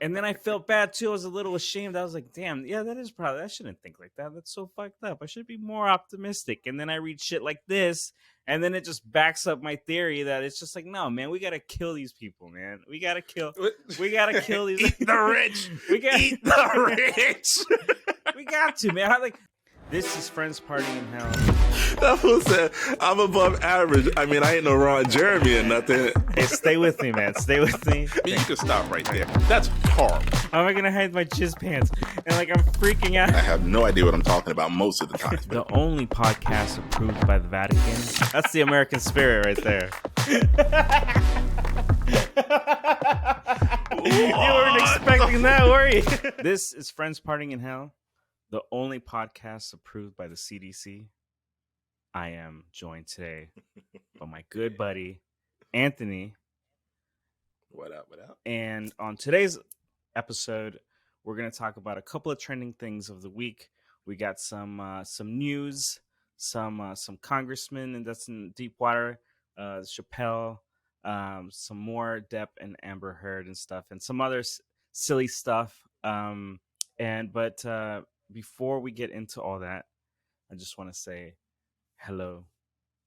And then I felt bad too. I was a little ashamed. I was like, damn, yeah, I shouldn't think like that. That's so fucked up. I should be more optimistic. And then I read shit like this, and then it just backs up my theory that it's just like, no, man, we gotta kill these people, man. We gotta kill these. Eat the rich. Eat the rich. We got to, man. This is Friends Partying in Hell. That fool said, I'm above average. I mean, I ain't no Ron Jeremy or nothing. Hey, stay with me, man. Stay with me. You can stop right there. That's horrible. How am I going to hide my jizz pants? And I'm freaking out. I have no idea what I'm talking about most of the time. The only podcast approved by the Vatican. That's the American spirit right there. You weren't expecting that, were you? This is Friends Partying in Hell, the only podcast approved by the CDC. I am joined today by my good buddy, Anthony. What up, what up? And on today's episode, we're going to talk about a couple of trending things of the week. We got some news, some congressmen, and that's in Deepwater, Chappelle, some more Depp and Amber Heard and stuff, and some other silly stuff. But before we get into all that, I just want to say hello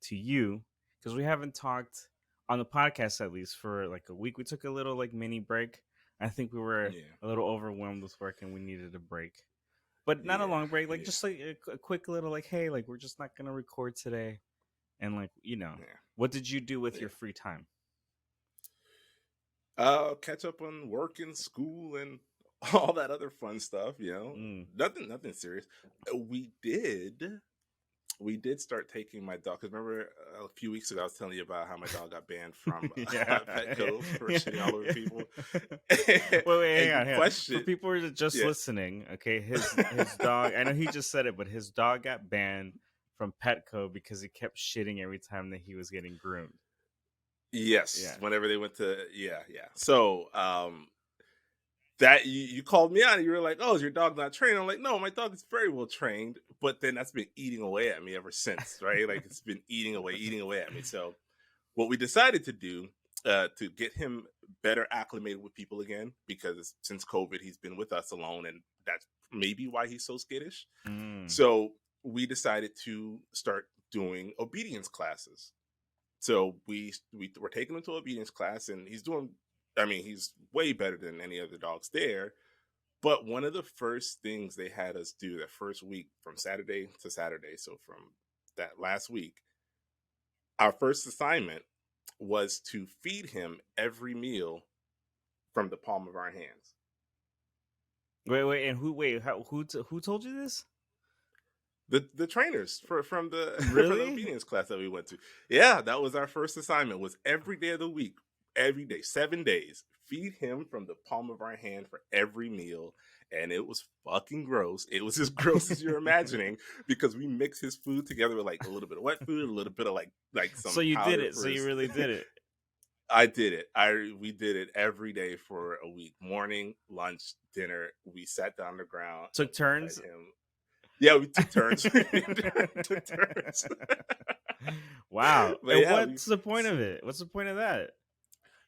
to you, because we haven't talked on the podcast, at least for a week. We took a little mini break. I think we were a little overwhelmed with work and we needed a break, but not a long break, just a quick little hey, we're just not gonna record today. And what did you do with your free time? Catch up on work and school and all that other fun stuff, Nothing serious. We did start taking my dog, because remember a few weeks ago I was telling you about how my dog got banned from Petco for shitting all over people. Wait, hang on. For people who are just listening, okay, his dog, I know he just said it, but his dog got banned from Petco because he kept shitting every time that he was getting groomed. Yes, whenever they went to So that you called me out and you were like, oh, is your dog not trained? I'm like, no, my dog is very well trained, but then that's been eating away at me ever since, right? It's been eating away at me. So what we decided to do to get him better acclimated with people again, because since COVID, he's been with us alone, and that's maybe why he's so skittish. So we decided to start doing obedience classes. So we were taking him to obedience class, and he's way better than any other dogs there. But one of the first things they had us do that first week, from Saturday to Saturday, so from that last week, our first assignment was to feed him every meal from the palm of our hands. Wait, and who told you this? The trainers from the obedience class that we went to. Yeah, that was our first assignment, was every day of the week. Every day, 7 days, feed him from the palm of our hand for every meal. And it was fucking gross. It was as gross as you're imagining, because we mixed his food together with a little bit of wet food, a little bit of some. So you did it. So you really did it. I did it. We did it every day for a week. Morning, lunch, dinner. We sat down on the ground. Took turns. Yeah, we took turns. Wow. What's the point of it? What's the point of that?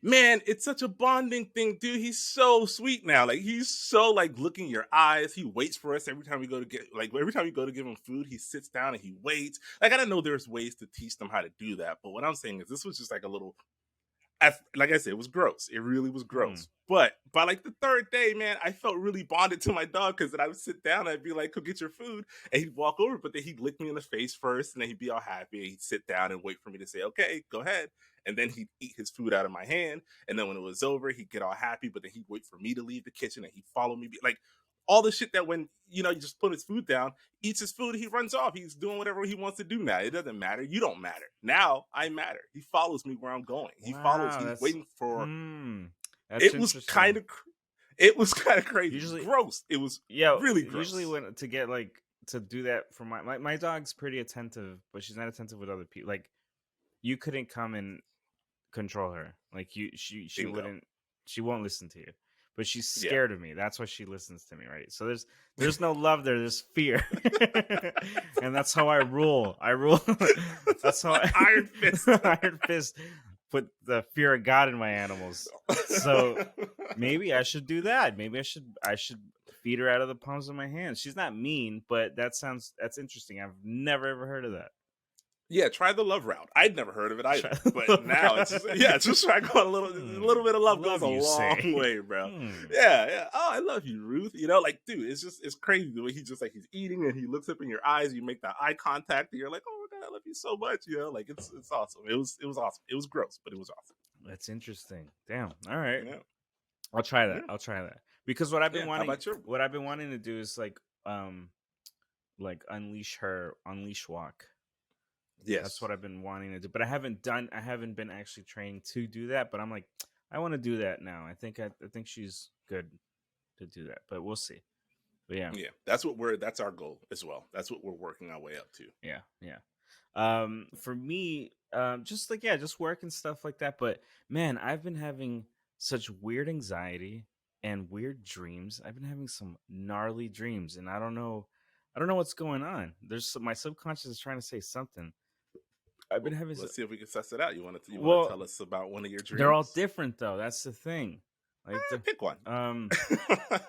Man, it's such a bonding thing, dude. He's so sweet now. He's so looking in your eyes. He waits for us every time we go to every time we go to give him food, he sits down and he waits. I don't know there's ways to teach them how to do that, but what I'm saying is this was just a little, like I said, it was gross. It really was gross. But by the third day, man, I felt really bonded to my dog, because then I would sit down and I'd be like, go get your food. And he'd walk over, but then he'd lick me in the face first, and then he'd be all happy. And he'd sit down and wait for me to say, okay, go ahead. And then he'd eat his food out of my hand. And then when it was over, he'd get all happy, but then he'd wait for me to leave the kitchen, and he'd follow me. All the shit that when, you just put his food down, eats his food, he runs off. He's doing whatever he wants to do now. It doesn't matter. You don't matter. Now I matter. He follows me where I'm going. He follows. He's waiting for. It was kind of crazy. Usually gross. It was really gross. Usually when to get to do that for my dog's pretty attentive, but she's not attentive with other people. You couldn't come and control her. She wouldn't. She won't listen to you. But she's scared of me. That's why she listens to me, right? So there's no love there. There's fear, and that's how I rule. That's how Iron Fist put the fear of God in my animals. So Maybe I should do that. Maybe I should feed her out of the palms of my hands. She's not mean, but that's interesting. I've never ever heard of that. Yeah, try the love route. I'd never heard of it Try either, but the now it's just, route. yeah, it's just try going a little bit of love goes Love a you long say. way, bro. Yeah, yeah. Oh, I love you, Ruth. You know, like, dude, it's crazy the way he's eating and he looks up in your eyes, you make that eye contact, and you're like, oh my god, I love you so much. You know, like it's awesome. It was awesome. It was gross, but it was awesome. That's interesting. Damn. All right. Yeah, I'll try that. yeah, I'll try that. Because what I've been yeah. How wanting about your? what I've been wanting to do is like unleash walk. That's Yes. what I've been wanting to do. But I haven't been actually trained to do that, but I'm like I want to do that now. I think she's good to do that. But we'll see. But yeah. Yeah, that's our goal as well. That's what we're working our way up to. Yeah, yeah. For me, just work and stuff like that. But man, I've been having such weird anxiety and weird dreams. I've been having some gnarly dreams, and I don't know what's going on. My subconscious is trying to say something. I've been Well, having, let's see if we can suss it out. You want to well, tell us about one of your they're all dreams? different though. That's the thing. Like Pick one. um,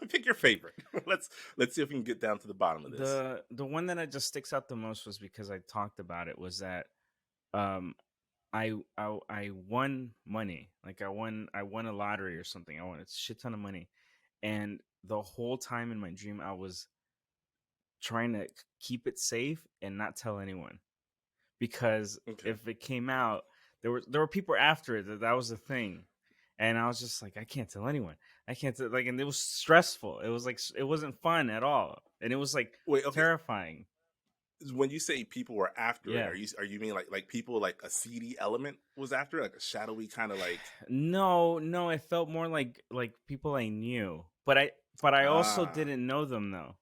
Pick your favorite. Let's see if we can get down to the bottom of this. the one that I just sticks out the most was because I talked about it. Was that um I won money. Like I won a lottery or something. I won a shit ton of money. And the whole time in my dream I was trying to keep it safe and not tell anyone. Because Okay. if it came out, there were people after it that was the thing. And I was just like, I can't tell anyone. I can't tell, like, and it was stressful. It was like it wasn't fun at all. And it was like Wait. Okay. terrifying. When you say people were after it, Yeah. are you mean like people like a seedy element was after it, like a shadowy kind of like No, no, it felt more like people I knew, but I also ah didn't know them though.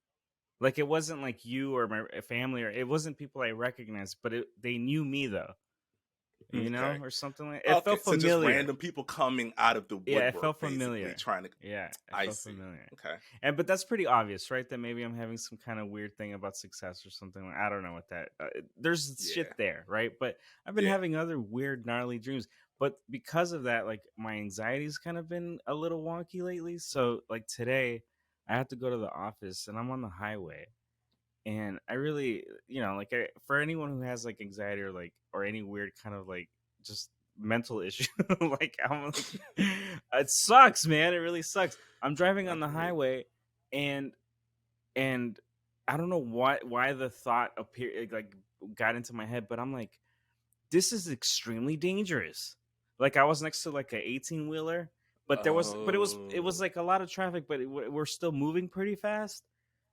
Like it wasn't like you or my family, or it wasn't people I recognized, but they knew me though, okay. or something like. It Okay, felt so just familiar. random people coming out of the Yeah, it woodwork, felt basically familiar. trying to. Yeah, it I felt see. familiar. Okay. But that's pretty obvious, right? That maybe I'm having some kind of weird thing about success or something. I don't know what that. There's Yeah. shit there, right? But I've been Yeah. having other weird, gnarly dreams. But because of that, like my anxiety's kind of been a little wonky lately. So like today, I have to go to the office, and I'm on the highway, and I really, like for anyone who has like anxiety or any weird kind of like just mental issue, like I'm like, it sucks, man. It really sucks. I'm driving I on the feel you. highway, and and I don't know why the thought appeared like got into my head, but I'm like, this is extremely dangerous. Like I was next to like a 18 wheeler, but it was Oh. like a lot of traffic, but we're still moving pretty fast.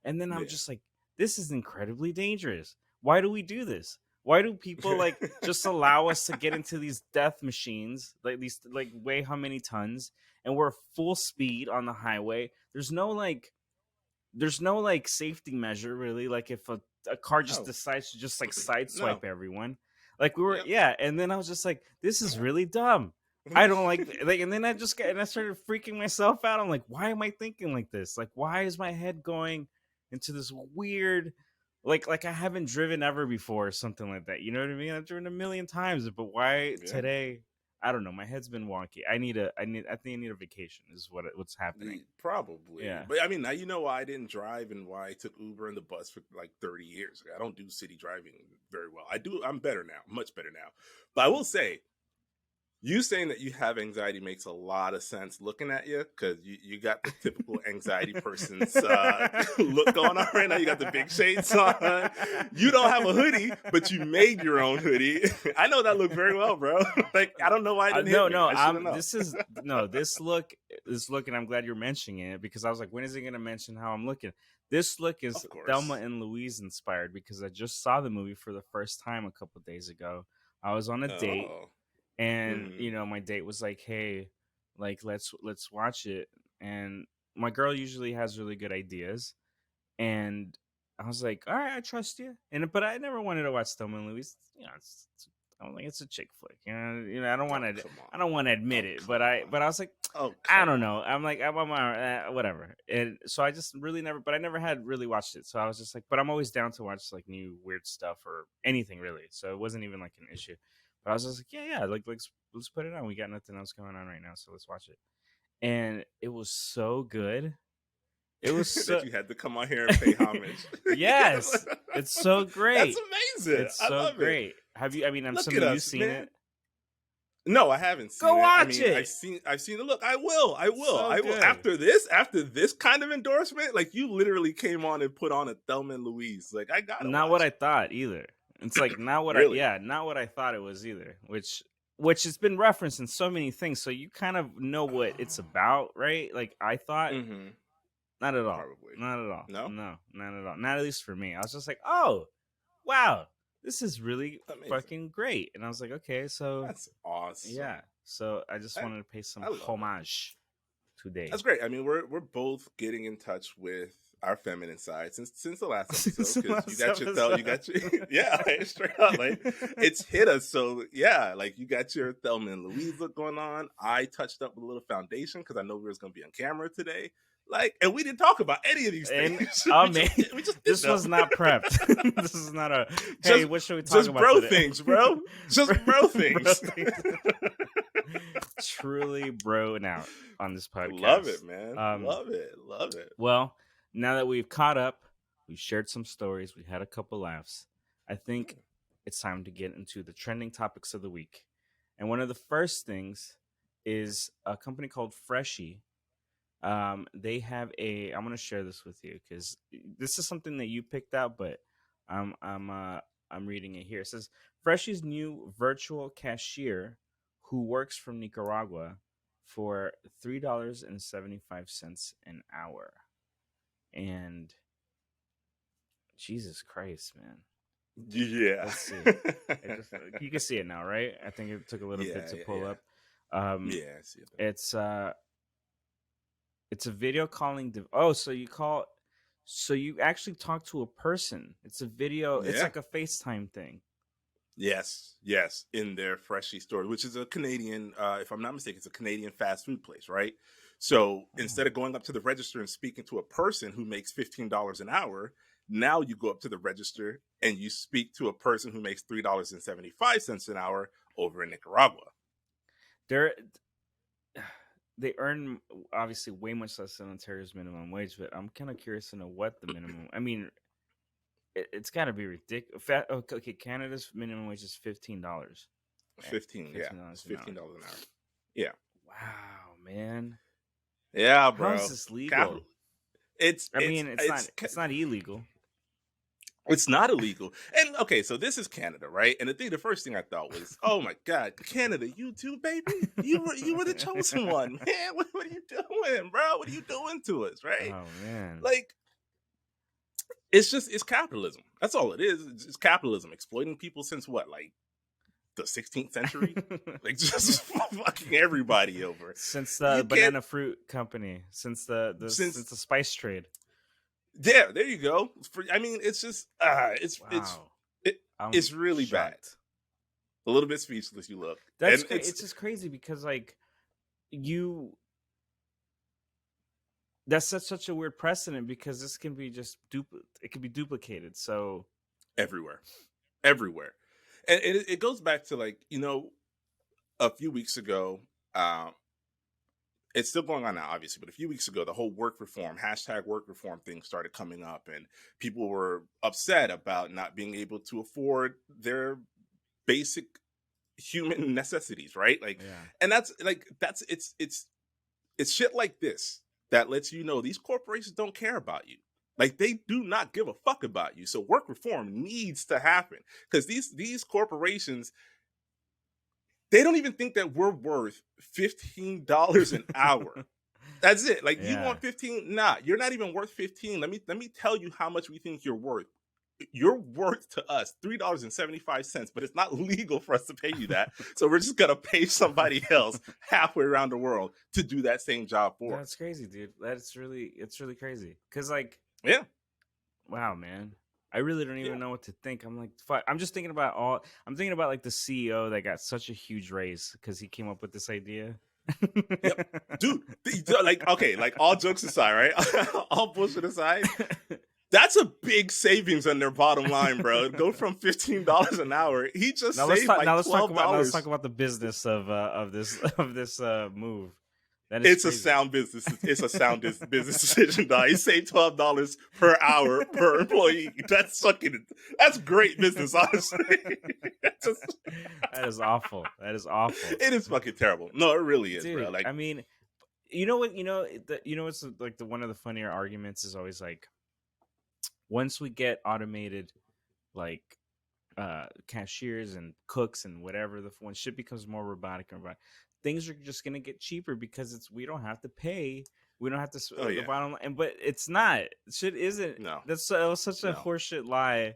And then I'm Yeah. just like, this is incredibly dangerous. Why do we do this? Why do people like just allow us to get into these death machines, like these like weigh how many tons, and we're full speed on the highway? There's no like safety measure really, like if a car just Oh decides to just like no. sideswipe everyone, like we were, Yep. yeah. And then I was just like, this is really dumb. I don't like, and then I started freaking myself out. I'm like, why am I thinking like this? Like, why is my head going into this weird, like I haven't driven ever before or something like that? You know what I mean? I've driven a million times, but why Yeah. today? I don't know. My head's been wonky. I think I need a vacation. Is what's happening. Probably, Yeah. but I mean, now you know why I didn't drive and why I took Uber and the bus for like 30 years. Like, I don't do city driving very well. I do. I'm better now, much better now. But I will say, you saying that you have anxiety makes a lot of sense looking at you because you got the typical anxiety person's look going on right now. You got the big shades on. You don't have a hoodie, but you made your own hoodie. I know that look very well, bro. Like, I don't know why it didn't No, hit me. no. I should have known. This is no. This look, and I'm glad you're mentioning it because I was like, when is he going to mention how I'm looking? This look is Of Thelma course. and Louise inspired because I just saw the movie for the first time a couple days ago. I was on a date, Oh. and Hmm. my date was like, hey, like let's watch it. And my girl usually has really good ideas, and I was like, all right, I trust you. But I never wanted to watch Thelma and Louise. I don't think it's a chick flick. Oh, come I on. don't want to admit Oh, it, come on. but I was like, Oh, I come don't on. know. I'm like, I'm whatever. And so I just really never, but I never had really watched it. So I was just like, but I'm always down to watch like new weird stuff or anything really. So it wasn't even like an issue. But I was just like, yeah, like let's put it on. We got nothing else going on right now, so let's watch it. and it was so good. It was that so you had to come on here and pay homage. yes, it's so That's great. amazing. It's I so love it. great. Have you? I mean, I'm Look assuming at you've us, seen man. it. No, I haven't Go seen it. I watch mean, it. I've seen it. Look, I will. So I will. good. After this kind of endorsement, like you literally came on and put on a Thelma and Louise. Like I gotta Not what watch I it. thought either. It's like not what Really? not what I thought it was either. Which has been referenced in so many things, so you kind of know what it's about, right? Like I thought, Mm-hmm. not at all, Probably. not at all, No? no, not at all, not at least for me. I was just like, oh, wow, this is really Amazing. fucking great, and I was like, okay, so That's awesome. yeah, so I just wanted to pay some I love it. homage today. That's great. I mean, we're both getting in touch with our feminine side since the last episode, because you got your yeah, like, straight up, like it's hit us. So yeah, like you got your Thelma and Louise look going on. I touched up with a little foundation because I know we was gonna be on camera today. Like, and we didn't talk about any of these things. Oh man, this them. was not prepped. This is not a hey. Just, what should we talk just about? Bro today? things, bro. Just bro things. Truly broing out on this podcast. Love it, man. Love it. Well, now that we've caught up, we've shared some stories, we had a couple laughs. I think it's time to get into the trending topics of the week. And one of the first things is a company called Freshie. They have I'm going to share this with you because this is something that you picked out, but I'm reading it here. It says Freshie's new virtual cashier who works from Nicaragua for $3.75 an hour. And Jesus Christ, man. Yeah. Let's see. You can see it now, right? I think it took a little bit to pull up. Yeah, I see it. It's a video calling. So you actually talk to a person. It's a video. Yeah. It's like a FaceTime thing. Yes, in their Freshie store, which is a Canadian, if I'm not mistaken, it's a Canadian fast food place, right? So instead of going up to the register and speaking to a person who makes $15 an hour, now you go up to the register and you speak to a person who makes $3.75 an hour over in Nicaragua. They earn obviously way much less than Ontario's minimum wage, but I'm kind of curious to know what the minimum. I mean, it's got to be ridiculous. Okay, Canada's minimum wage is $15. $15, yeah, it's $15 an hour. Yeah. Wow, man. Yeah, bro. How is this legal? It's not illegal. It's not illegal. And okay, so this is Canada, right? And the first thing I thought was, oh my God, Canada, you too, baby? You were the chosen one, man. What are you doing, bro? What are you doing to us, right? Oh man. Like, it's capitalism. That's all it is. It's capitalism exploiting people since what, like the 16th century? Like just fucking everybody over. Since the banana fruit company, since the spice trade. Yeah, there you go. I mean, it's just it's really bad. A little bit speechless. You look. It's just crazy because like that's such a weird precedent because this can be just it can be duplicated. So everywhere, and it goes back to like a few weeks ago. It's still going on now, obviously, but a few weeks ago, the whole work reform thing started coming up, and people were upset about not being able to afford their basic human necessities, right? Like, and it's shit like this that lets you know these corporations don't care about you. Like, they do not give a fuck about you. So work reform needs to happen because these corporations, they don't even think that we're worth $15 an hour. That's it. Like, you want 15? Nah, you're not even worth 15. Let me tell you how much we think you're worth. You're worth to us $3.75, but it's not legal for us to pay you that. So we're just gonna pay somebody else halfway around the world to do that same job for us. That's crazy, dude. It's really crazy. Cause like, wow, man. I really don't even know what to think. I'm like, fuck. I'm thinking about like the CEO that got such a huge raise because he came up with this idea. Yep. Dude, like, okay, like all jokes aside, right? All bullshit aside, that's a big savings on their bottom line, bro. Go from $15 an hour. He just saved like $12. Let's talk about the business of this move That is It's a crazy. sound business. It's a sound business decision, dog. You save $12 per hour per employee. That's great business, honestly. Just, That is awful. That is awful, it is fucking terrible. No, it really is, bro. dude. Like, I mean, you know what? What's like the one of the funnier arguments is always like, once we get automated, like cashiers and cooks and whatever, when shit becomes more robotic and robotic, things are just gonna get cheaper because we don't have to pay. We don't have to oh the yeah, bottom line, but it's not. Shit isn't. no, That was such a no, horseshit lie.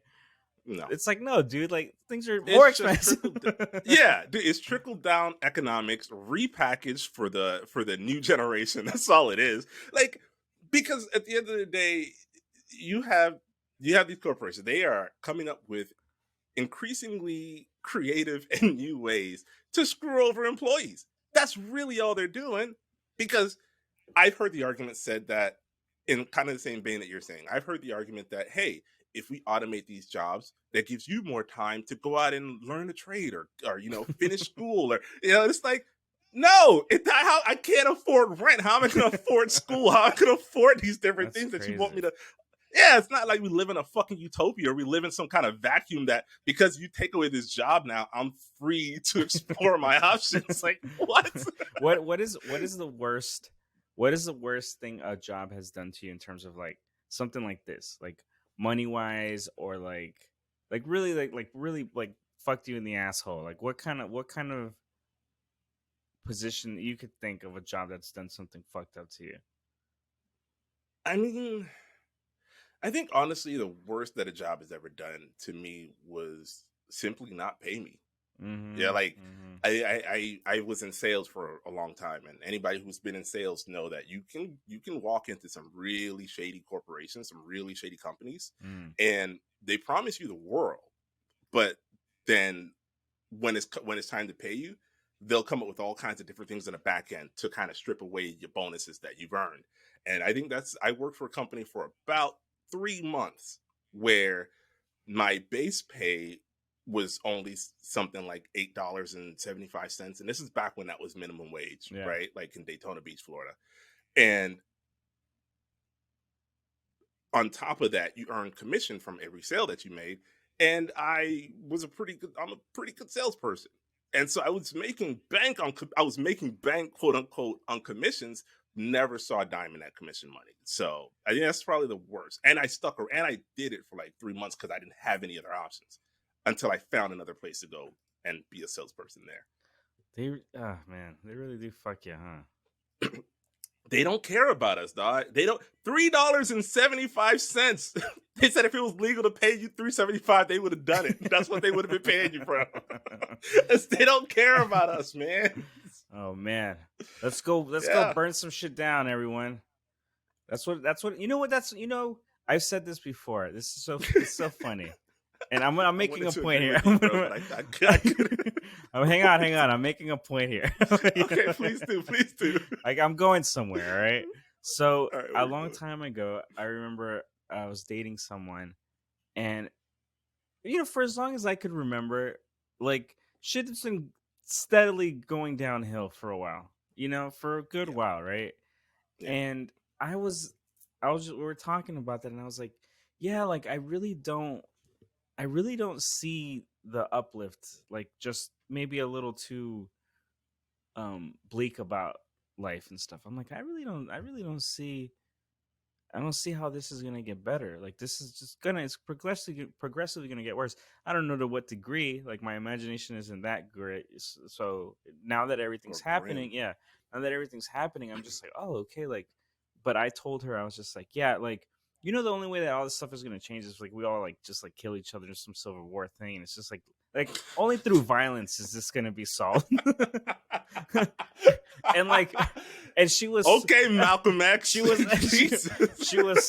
no. It's like, no, dude, like things are more It's just expensive. yeah, dude, it's trickle down economics repackaged for the new generation. That's all it is. Like, because at the end of the day, you have these corporations. They are coming up with increasingly creative and new ways to screw over employees. That's really all they're doing. Because I've heard the argument said that, in kind of the same vein that you're saying, I've heard the argument that, hey, if we automate these jobs, that gives you more time to go out and learn a trade or finish school, or it's like, no, how I can't afford rent. How am I going to afford school? How am I going to afford these different That's things that crazy. you want me to? Yeah, it's not like we live in a fucking utopia or we live in some kind of vacuum that because you take away this job now, I'm free to explore my options. It's like, what? What is the worst? What is the worst thing a job has done to you in terms of like something like this, like money wise, or like really really like fucked you in the asshole? Like what kind of position you could think of a job that's done something fucked up to you? I mean, I think honestly, the worst that a job has ever done to me was simply not pay me. Yeah, like I was in sales for a long time, and anybody who's been in sales know that you can walk into some really shady corporations, some really shady companies, and they promise you the world, but then when it's time to pay you, they'll come up with all kinds of different things in the back end to kind of strip away your bonuses that you've earned. And I think I worked for a company for about 3 months where my base pay was only something like $8.75. And this is back when that was minimum wage, right? Like in Daytona Beach, Florida. And on top of that, you earn commission from every sale that you made. And I'm a pretty good salesperson. And so I was making bank, quote unquote, on commissions. Never saw a dime in that commission money. So I think that's probably the worst. And I stuck around, and I did it for like 3 months because I didn't have any other options until I found another place to go and be a salesperson there. They really do fuck you, huh? They don't care about us, dog. They don't. $3.75. They said if it was legal to pay you $3.75, they would have done it. That's what they would have been paying you for. They don't care about us, man. Oh man, let's go burn some shit down, everyone. That's what you know. I've said this before. It's so funny, and I'm making a point here. Hang on. I'm making a point here. Okay, please do. Like I'm going somewhere, all right? So a long time ago, I remember I was dating someone, and for as long as I could remember, like shit has been steadily going downhill for a while, for a good while, right? Yeah. And we were talking about that, and I was like, yeah, like I really don't see the uplift, like just maybe a little too bleak about life and stuff. I'm like, I don't see how this is gonna get better. Like this is just it's progressively gonna get worse. I don't know to what degree. Like my imagination isn't that great. So now that everything's happening, I'm just like, oh, okay. Like, but I told her, I was just like, yeah, like, the only way that all this stuff is gonna change is like we all like just like kill each other in some Civil War thing, and it's just like only through violence is this gonna be solved. and she was okay, Malcolm X. She was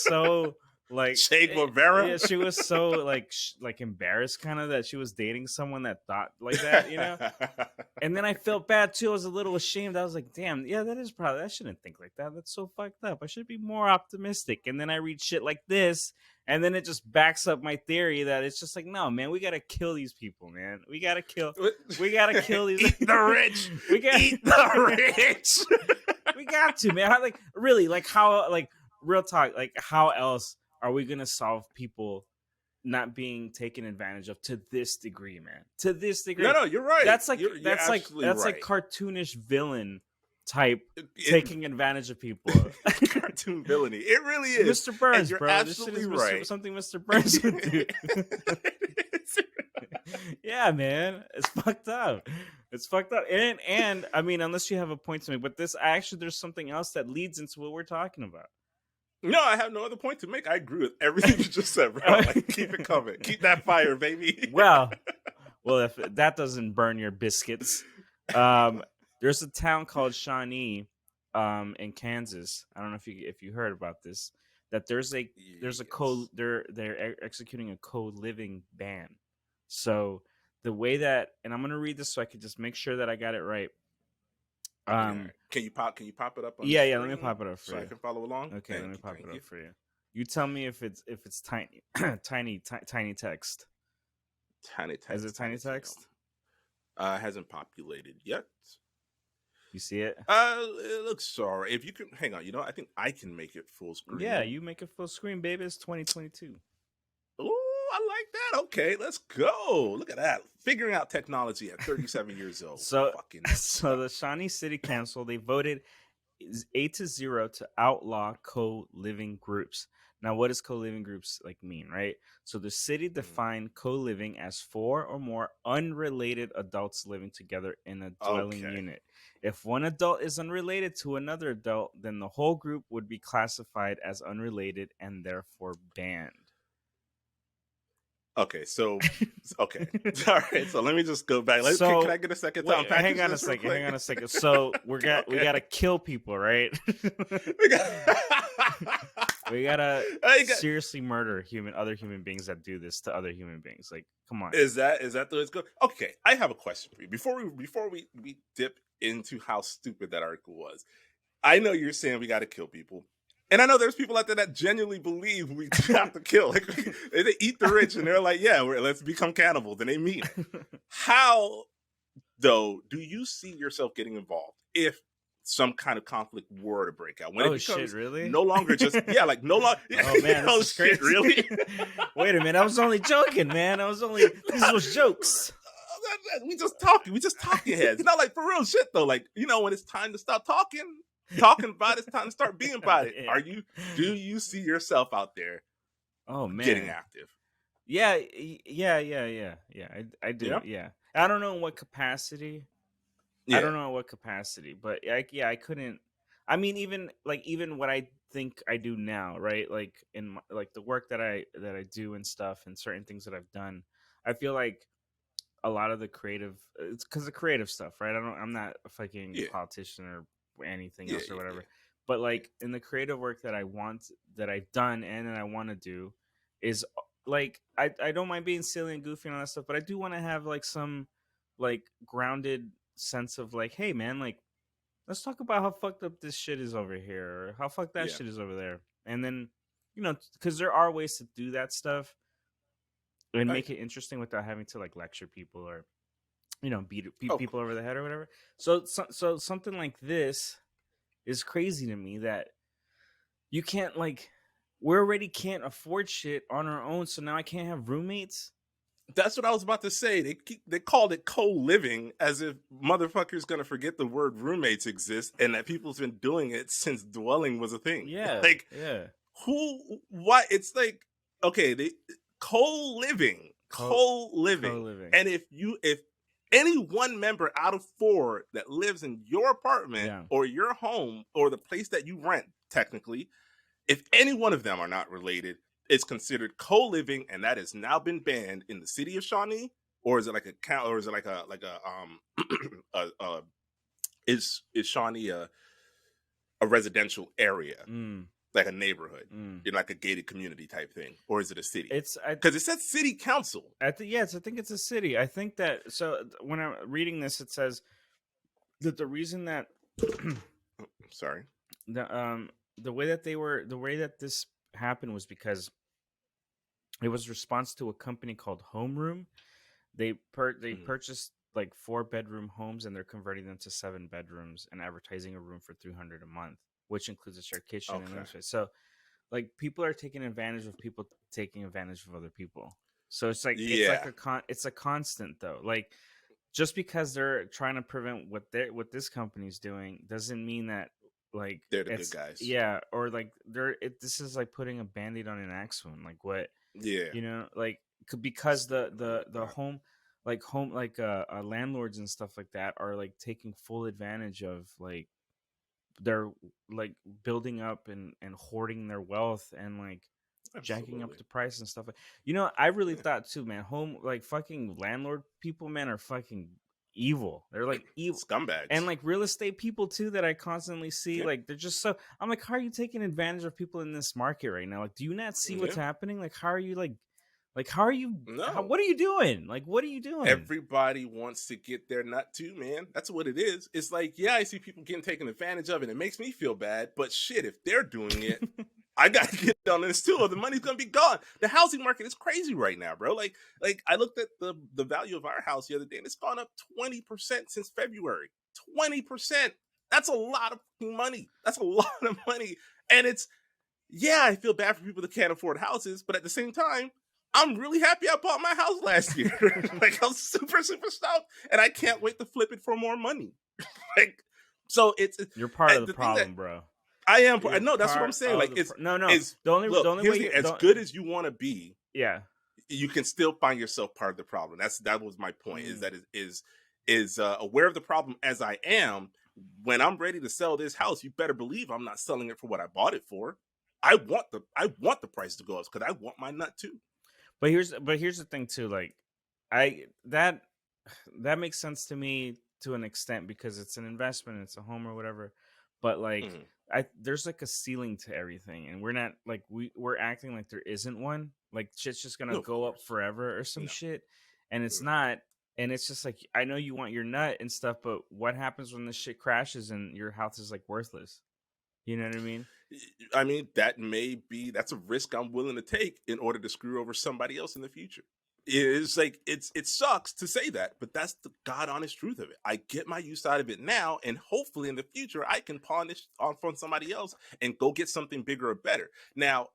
so like Che Guevara. Yeah, she was so like embarrassed, kind of, that she was dating someone that thought like that, And then I felt bad too. I was a little ashamed. I was like, damn, yeah, I shouldn't think like that. That's so fucked up. I should be more optimistic. And then I read shit like this, and then it just backs up my theory that it's just like, no, man, we gotta kill these people, man. We gotta kill these. Eat the rich. Eat the rich. We got to, man. How, like, really, like, how, like, real talk, like, how else are we gonna solve people not being taken advantage of to this degree, man? To this degree. No, you're right. That's like You're absolutely that's like right. cartoonish villain type It, taking advantage of people. cartoon villainy. It really is. Mr. Burns, And you're bro. This shit absolutely is right. something Mr. Burns would do. Yeah, man. It's fucked up. It's fucked up. And I mean, unless you have a point to make, but this actually there's something else that leads into what we're talking about. No, I have no other point to make. I agree with everything you just said, bro. Like, keep it coming. Keep that fire, baby. Well, if that doesn't burn your biscuits, there's a town called Shawnee, in Kansas. I don't know if you heard about this. That there's a they're executing a co-living ban. So the way that, and I'm gonna read this so I can just make sure that I got it right. Can you pop it up on yeah, the let screen me pop it up for so you. I can follow along? Okay, let me pop it up for you. You tell me if it's tiny tiny text. Tiny text. Is it tiny text? Hasn't populated yet. You see it? It looks sorry. If you can hang on, I think I can make it full screen. Yeah, you make it full screen, baby. It's 2022. Oh, I like that. Okay, let's go. Look at that. Figuring out technology at 37 years old. So the Shawnee City Council, they voted 8-0 to outlaw co-living groups. Now, what does co-living groups mean, right? So the city defined co-living as 4 or more unrelated adults living together in a dwelling unit. If one adult is unrelated to another adult, then the whole group would be classified as unrelated and therefore banned. Okay, so all right. So let me just go back. Can I get a second to unpack Hang on a second. So we gotta kill people, right? we gotta seriously murder other human beings that do this to other human beings. Like, come on. Is that the way it's going? Okay, I have a question for you. Before we dip into how stupid that article was, I know you're saying we got to kill people. And I know there's people out there that genuinely believe we have to kill. Like, they eat the rich and they're like, yeah, let's become cannibals. And they mean it. How, though, do you see yourself getting involved if some kind of conflict were to break out? When it becomes shit, really? no longer just, no longer. Oh, man. Oh, shit, really? Wait a minute. I was only joking, man. These was jokes. We just talking heads. Not like for real shit, though. Like, when it's time to stop talking about it, it's time to start being about it. Yeah. Do you see yourself out there? Oh, man, getting active? Yeah. I do. Yeah. I don't know in what capacity. Yeah. I don't know in what capacity, but I couldn't. I mean, even what I think I do now, right? Like in the work that I do and stuff, and certain things that I've done, I feel like a lot of the creative, it's because of creative stuff, right? I'm not a fucking politician or anything else or whatever, but like in the creative work that I've done and that I want to do is like I don't mind being silly and goofy and all that stuff, but I do want to have like some like grounded sense of like, hey man, like let's talk about how fucked up this shit is over here or how fucked that shit is over there, and then because there are ways to do that stuff and make it interesting without having to like lecture people or beat people over the head or whatever. So something like this is crazy to me that you can't we already can't afford shit on our own. So now I can't have roommates. That's what I was about to say. They called it co-living as if motherfuckers gonna forget the word roommates exist and that people's been doing it since dwelling was a thing. Yeah. What? It's like, okay, they co-living. And if any one member out of 4 that lives in your apartment or your home or the place that you rent, technically, if any one of them are not related, it's considered co-living, and that has now been banned in the city of Shawnee. Or is it is Shawnee a residential area? Like a neighborhood, in like a gated community type thing, or is it a city? Because it says city council. I think it's a city. I think that. So when I'm reading this, it says that the reason that sorry, the way that this happened was because it was response to a company called Homeroom. They purchased like 4-bedroom homes, and they're converting them to 7 bedrooms and advertising a room for 300 a month, which includes a shared kitchen and Okay. living space. So like people are taking advantage of people taking advantage of other people. So it's like Yeah, it's a constant though. Like just because they're trying to prevent what this company's doing doesn't mean that like they're the good it's guys. yeah, or like this is like putting a band-aid on an axe wound. Like what, Yeah, like because something like the that. home landlords and stuff like that are like taking full advantage of like they're like building up and hoarding their wealth and like jacking up Absolutely. the price and stuff. I really thought too, man, home like fucking landlord people, man, are fucking evil. They're like evil. And Scumbags. like real estate people too that I constantly see, Yeah, like they're just so I'm like, how are you taking advantage of people in this market right now? Like, do you not see what's yeah. happening? Like, how are you how are you No, what are you doing? Like, what are you doing? everybody wants to get their nut too, man. That's what it is. It's like, yeah, I see people getting taken advantage of, and it makes me feel bad. But shit, if they're doing it, I gotta get on this too, or the money's gonna be gone. The housing market is crazy right now, bro. Like I looked at the value of our house the other day, and it's gone up 20% since February. 20%. That's a lot of money. That's a lot of money, and it's yeah, I feel bad for people that can't afford houses, but at the same time, I'm really happy I bought my house last year. Like I'm super, super stoked, and I can't wait to flip it for more money. Like, so You're part of the the thing that problem, bro. I am. I You're know that's what I'm part saying. of Like, the it's no, no. is The look. only Here's way the you thing. As don't good as you want to be, yeah. you can still find yourself part of the problem. That was my point. Is Mm. that is aware of the problem as I am. When I'm ready to sell this house, you better believe I'm not selling it for what I bought it for. I want the price to go up because I want my nut too. But here's the thing too, like I that makes sense to me to an extent because it's an investment, it's a home or whatever. But like Mhm. I there's like a ceiling to everything, and we're not like we're acting like there isn't one. Like shit's just gonna No, of go up course. forever or some No. shit, and it's Mm. not. And it's just like I know you want your nut and stuff, but what happens when this shit crashes and your house is like worthless? You know what I mean? I mean, that's a risk I'm willing to take in order to screw over somebody else in the future. It's like it sucks to say that, but that's the god honest truth of it. I get my use out of it now, and hopefully in the future I can pawn this off on somebody else and go get something bigger or better. Now,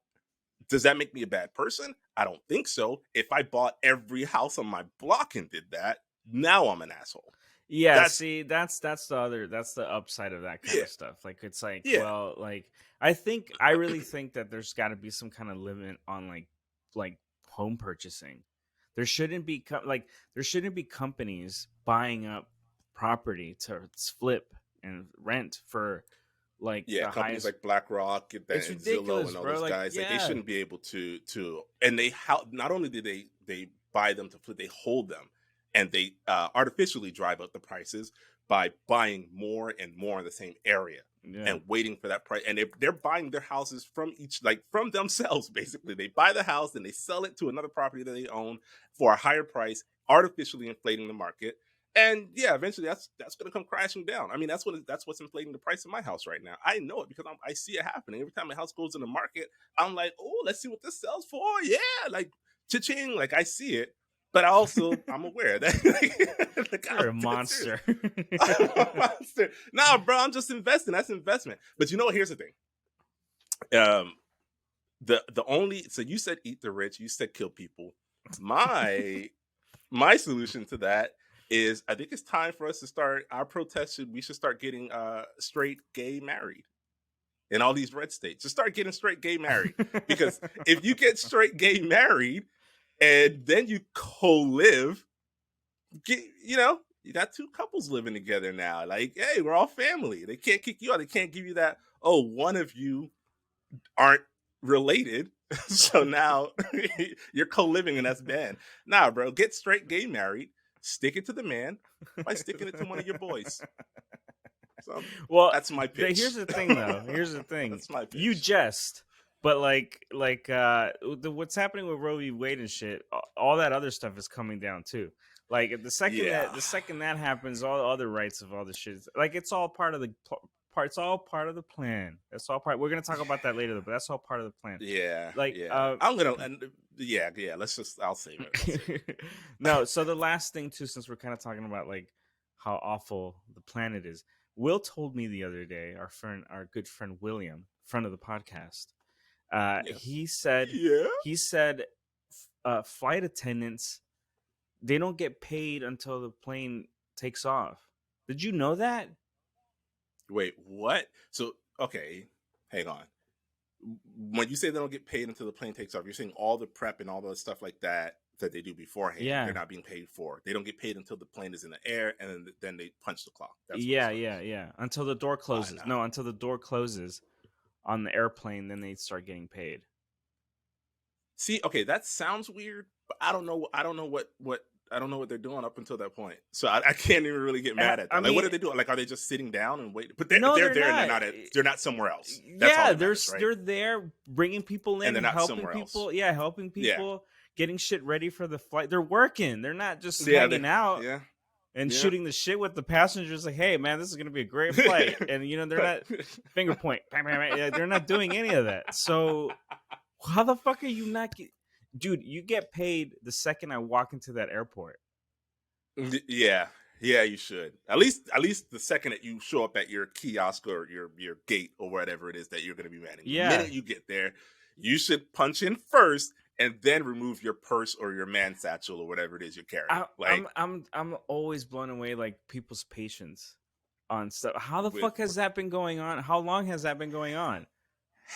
does that make me a bad person? I don't think so. If I bought every house on my block and did that, now I'm an asshole. Yeah, That's see, that's the upside of that kind yeah, of stuff. Like it's like, yeah, well, like I really think that there's got to be some kind of limit on like home purchasing. There shouldn't be there shouldn't be companies buying up property to flip and rent for like yeah. the Companies highest. like BlackRock It's and Zillow ridiculous, and all bro. those Like, guys, like they yeah. shouldn't be able to and not only do they buy them to flip, they hold them and they artificially drive up the prices by buying more and more in the same area Yeah. and waiting for that price. And they're buying their houses from each like from themselves basically. They buy the house and they sell it to another property that they own for a higher price, artificially inflating the market. And yeah, eventually that's going to come crashing down. I mean, that's what's inflating the price of my house right now. I know it because I see it happening every time my house goes in the market. I'm like, oh, let's see what this sells for. Yeah, like cha-ching, like I see it, but I'm aware that like, You're a I'm dead serious. monster. I'm a monster. Nah, bro, I'm just investing. That's investment. But you know what? Here's the thing. Um, the only so you said eat the rich, you said kill people. My my solution to that is I think it's time for us to start our protest. We should start getting straight gay married in all these red states. Just start getting straight gay married. Because if you get straight gay married and then you co-live, you got two couples living together now. Like, hey, we're all family. They can't kick you out. They can't give you that, oh, one of you aren't related. So now you're co-living and that's bad. Nah, bro, get straight gay married. Stick it to the man by sticking it to one of your boys. So Well, that's my pitch. here's the thing, though. Here's the thing. That's my You pitch. jest, but what's happening with Roe V Wade and shit, all that other stuff is coming down too. Like Yeah. the second that happens, all the other rights of all the shit, like it's all part of the part. It's all part of the plan. That's all part. We're gonna talk about that later, but that's all part of the plan. Yeah, Like, yeah. I'm gonna, and yeah. Let's just. I'll save it. No. So the last thing too, since we're kind of talking about like how awful the planet is, Will told me the other day. Our good friend William, friend of the podcast. Yes. He said. Yeah. He said, flight attendants, they don't get paid until the plane takes off. Did you know that? Wait, what? So, okay, hang on. When you say they don't get paid until the plane takes off, you're saying all the prep and all the stuff like that they do beforehand, Yeah. they're not being paid for. They don't get paid until the plane is in the air, and then they punch the clock. That's yeah. Until the door closes. No, until the door closes on the airplane, then they start getting paid. See, okay, that sounds weird, but I don't know what they're doing up until that point. So I can't even really get mad at them. Like, what are they doing? Like, are they just sitting down and waiting? But they're there, and they're not somewhere else. That's they're there bringing people in, and they're not helping somewhere people. else. Yeah, helping people, getting shit ready for the flight. They're working. They're not just hanging out. Yeah. And shooting the shit with the passengers, like, hey man, this is gonna be a great flight. And they're not finger point. They're not doing any of that. So how the fuck are you not dude, you get paid the second I walk into that airport. Yeah, you should. At least the second that you show up at your kiosk or your gate or whatever it is that you're going to be manning. Yeah. The minute you get there, you should punch in first and then remove your purse or your man satchel or whatever it is you're carrying. I'm always blown away, like, people's patience on stuff. How the fuck has that been going on? How long has that been going on?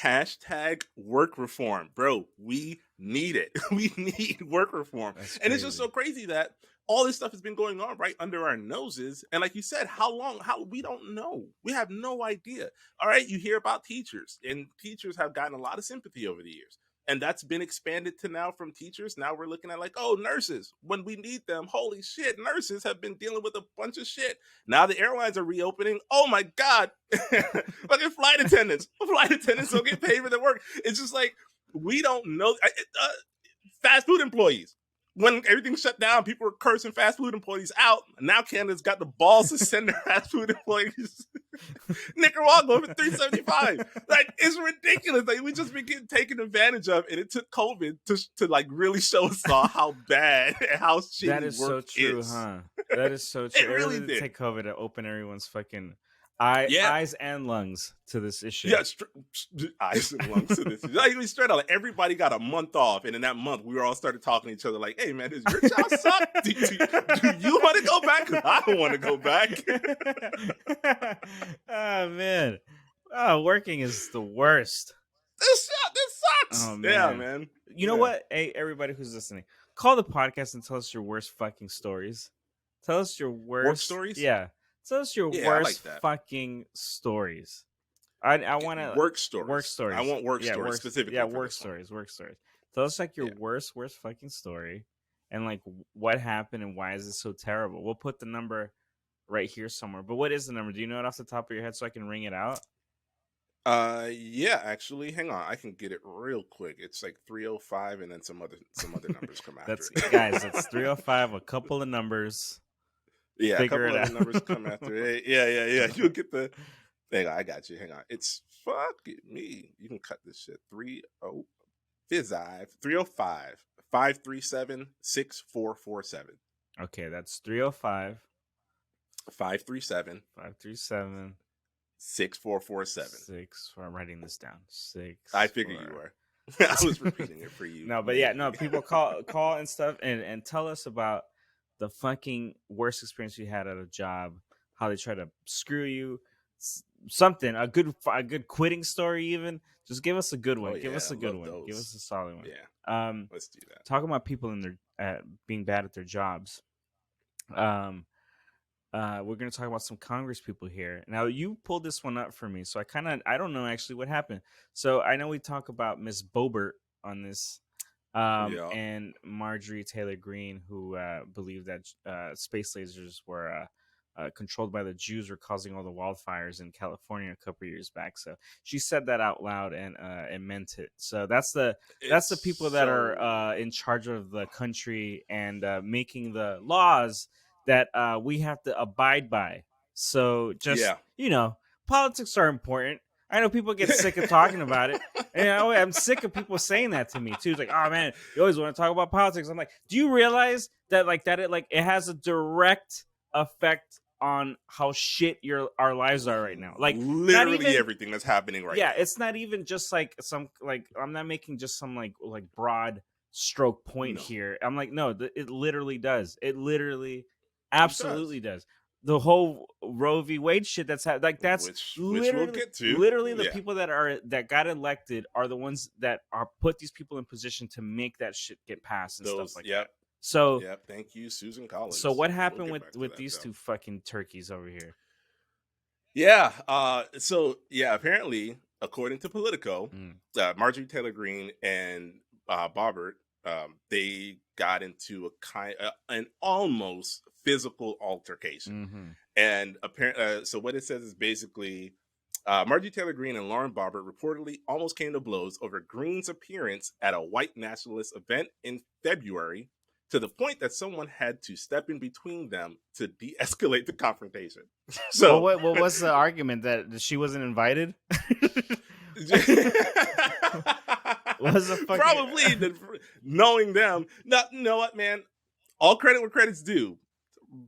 Hashtag work reform, bro. We need it. We need work reform. And it's just so crazy that all this stuff has been going on right under our noses. And like you said, how long? We don't know. We have no idea. All right. You hear about teachers, and teachers have gotten a lot of sympathy over the years. And that's been expanded to now from teachers. Now we're looking at like, oh, nurses, when we need them. Holy shit, nurses have been dealing with a bunch of shit. Now the airlines are reopening. Oh my God. Fucking flight attendants. Flight attendants don't get paid for their work. It's just like, we don't know. Fast food employees. When everything shut down, people were cursing fast food employees out. Now Canada's got the balls to send their fast food employees Nicaragua over $3.75. Like, it's ridiculous. Like, we just been getting taken advantage of, and it took COVID to like really show us all how bad and how shitty that is work so true, is. Huh? That is so true. It really did take COVID to open everyone's fucking eyes and lungs to this issue. Yeah, eyes and lungs to this issue. Like, we straight out, like, everybody got a month off, and in that month, we were all started talking to each other like, hey, man, does your job suck? Do you want to go back? Because I don't want to go back. Oh, man. Oh, working is the worst. This sucks. Oh, man. Yeah, man. You know what? Hey, everybody who's listening, call the podcast and tell us your worst fucking stories. Tell us your worst work stories. Yeah, tell us your worst fucking stories. I want to work stories. Work stories. I want work stories specifically. Yeah, work stories. Work stories. Tell us like your worst fucking story, and like what happened and why is it so terrible. We'll put the number right here somewhere. But what is the number? Do you know it off the top of your head so I can ring it out? Yeah, actually, hang on. I can get it real quick. It's like 305, and then some other numbers come after it. Guys, that's 305. A couple of numbers. Yeah, a couple of numbers come after it. Yeah. You'll get the. Hang on, I got you. Hang on. It's fucking me. You can cut this shit. 305 537 6447. Okay, that's 305 537 6447. I'm writing this down. I figured you were. I was repeating it for you. No, but yeah, no. People call and stuff and tell us about the fucking worst experience you had at a job. How they try to screw you. Something a good quitting story. Even just give us a good one. Give us a good one. Give us a solid one. Yeah. Let's do that. Talking about people in their being bad at their jobs. We're going to talk about some Congress people here. Now, you pulled this one up for me, so I don't know actually what happened. So I know we talk about Miss Boebert on this, and Marjorie Taylor Greene, who believed that space lasers were controlled by the Jews, were causing all the wildfires in California a couple of years back. So she said that out loud and meant it. So that's the people that are in charge of the country and making the laws that we have to abide by. So just, politics are important. I know people get sick of talking about it, and I'm sick of people saying that to me too. It's like, oh man, you always want to talk about politics. I'm like, do you realize that it has a direct effect on how shit our lives are right now? Like, literally everything that's happening right now. Yeah, it's not even just like I'm not making just some like broad stroke point here. I'm like, no, it literally does. It literally absolutely does. The whole Roe V Wade shit that's like that's which literally we'll get to. Literally, the people that got elected are the ones that are put these people in position to make that shit get passed and stuff like that. So, thank you, Susan Collins. So what happened with these two fucking turkeys over here? Yeah. Apparently, according to Politico, Marjorie Taylor Greene and Boebert, they got into an almost physical altercation. And apparently, so what it says is basically Marjorie Taylor Greene and Lauren Boebert reportedly almost came to blows over Greene's appearance at a white nationalist event in February, to the point that someone had to step in between them to de-escalate the confrontation. So, what was the argument, that she wasn't invited? Probably knowing them. No, you know what, man? All credit where credit's due.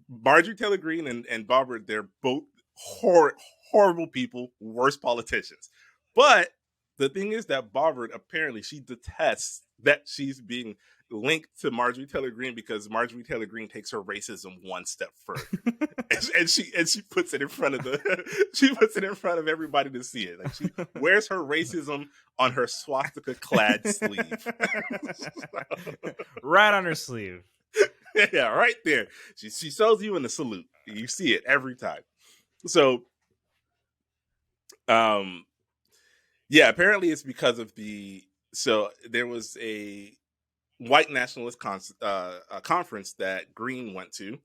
Marjorie Taylor Greene and Boebert, they're both horrible people, worst politicians. But the thing is that Boebert, apparently, she detests that she's being linked to Marjorie Taylor Greene, because Marjorie Taylor Greene takes her racism one step further, and she puts it in front of everybody to see it. Like, she wears her racism on her swastika clad sleeve, right on her sleeve. Yeah, right there. She shows you in the salute. You see it every time. So, apparently it's because of there was a white nationalist conference that Greene went to,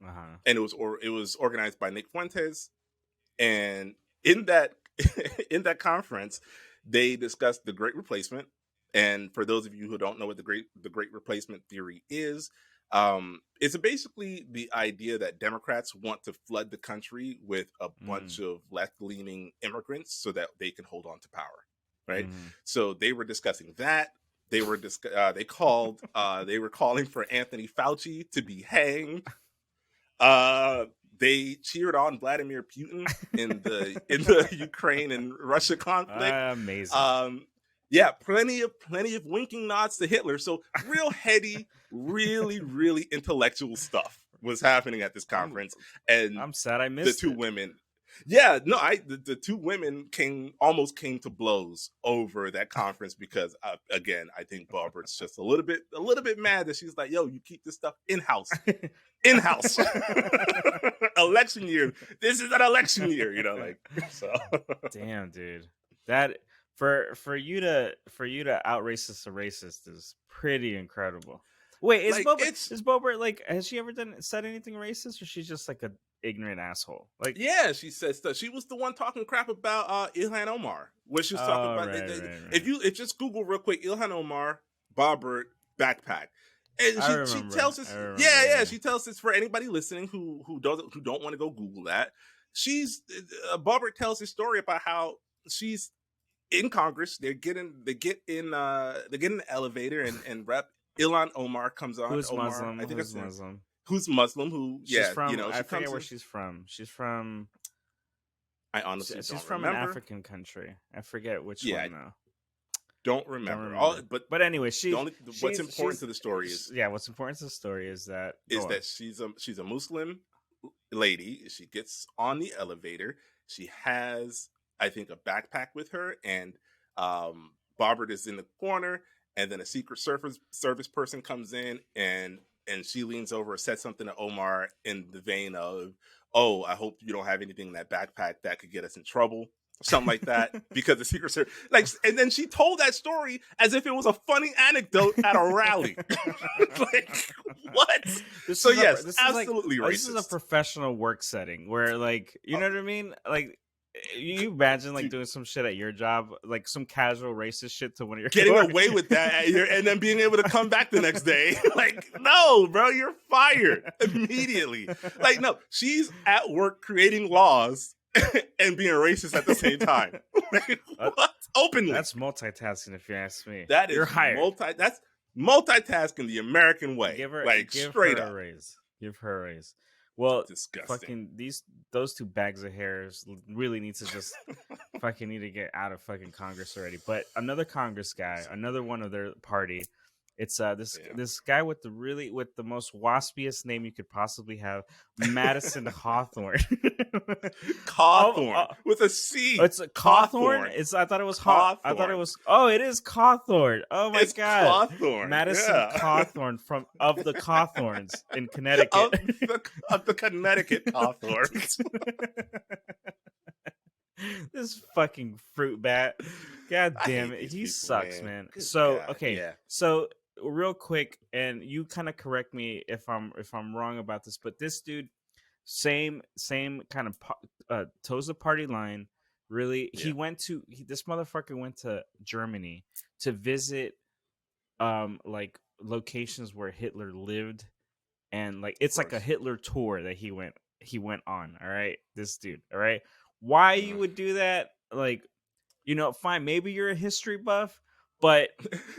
and it was organized by Nick Fuentes, and in that conference they discussed the Great Replacement. And for those of you who don't know what the Great Replacement theory is, it's basically the idea that Democrats want to flood the country with a bunch of left-leaning immigrants so that they can hold on to power, right? So they were discussing that. They were they were calling for Anthony Fauci to be hanged. They cheered on Vladimir Putin in the Ukraine and Russia conflict. Amazing. Plenty of winking nods to Hitler. So real heady, really, really intellectual stuff was happening at this conference. And I'm sad I missed the two women. Yeah, no, the two women almost came to blows over that conference, because again, I think Boebert's just a little bit mad that she's like, yo, you keep this stuff in-house. Election year. This is an election year, so. Damn, dude. That for you to out racist a racist is pretty incredible. Wait, is Boebert like, has she ever said anything racist, or she's just like a ignorant asshole? Like, yeah, she said stuff. She was the one talking crap about Ilhan Omar, when she was talking about right. If you just Google real quick Ilhan Omar Boebert backpack, and she tells us, she tells us, for anybody listening who don't want to go Google that, Boebert tells his story about how she's in Congress. They get in the elevator, and Rep Ilhan Omar comes on. Who's Omar, Muslim? I think who's Muslim? Who's Muslim? She's from, I forget where she's from. She's from. I honestly she's from an African country. I forget which one though. Don't remember. But anyway, what's important to the story is what's important to the story is that she's a Muslim lady. She gets on the elevator. She has, I think, a backpack with her, and Boebert is in the corner, and then a Secret Service person comes in, and she leans over and says something to Omar in the vein of, "Oh, I hope you don't have anything in that backpack that could get us in trouble," something like that, because the Secret Service, and then she told that story as if it was a funny anecdote at a rally. Like, what? This is absolutely racist. This is a professional work setting where, you know what I mean? Like, you imagine doing some shit at your job, like some casual racist shit to one of your getting away with that and then being able to come back the next day. Like, no, bro, you're fired immediately. Like, no, she's at work creating laws and being racist at the same time. Like, what? Openly. That's multitasking, if you ask me. That is You're hired. That's multitasking the American way. Give her, like give straight her up. a raise. Give her a raise. Well, Disgusting. fucking those two bags of hairs really need to just fucking need to get out of fucking Congress already. But another Congress guy, another one of their party. It's this guy with the most waspiest name you could possibly have, Madison Hawthorne. Cawthorn with a C. It's a Cawthorn. I thought it was Hawthorne. I thought it was. Oh, it is Cawthorn. Oh my god, Cawthorn. Madison Cawthorn of the Cawthorns in Connecticut. of the Connecticut Cawthorns. This fucking fruit bat. God damn it. He sucks, man. So, okay. Yeah. So, real quick, and you kind of correct me if I'm wrong about this, but this dude, same kind of toes the party line. Really, this motherfucker went to Germany to visit like locations where Hitler lived, and like it's like a Hitler tour that he went on. All right, this dude. All right, why you would do that? Like, fine, maybe you're a history buff, but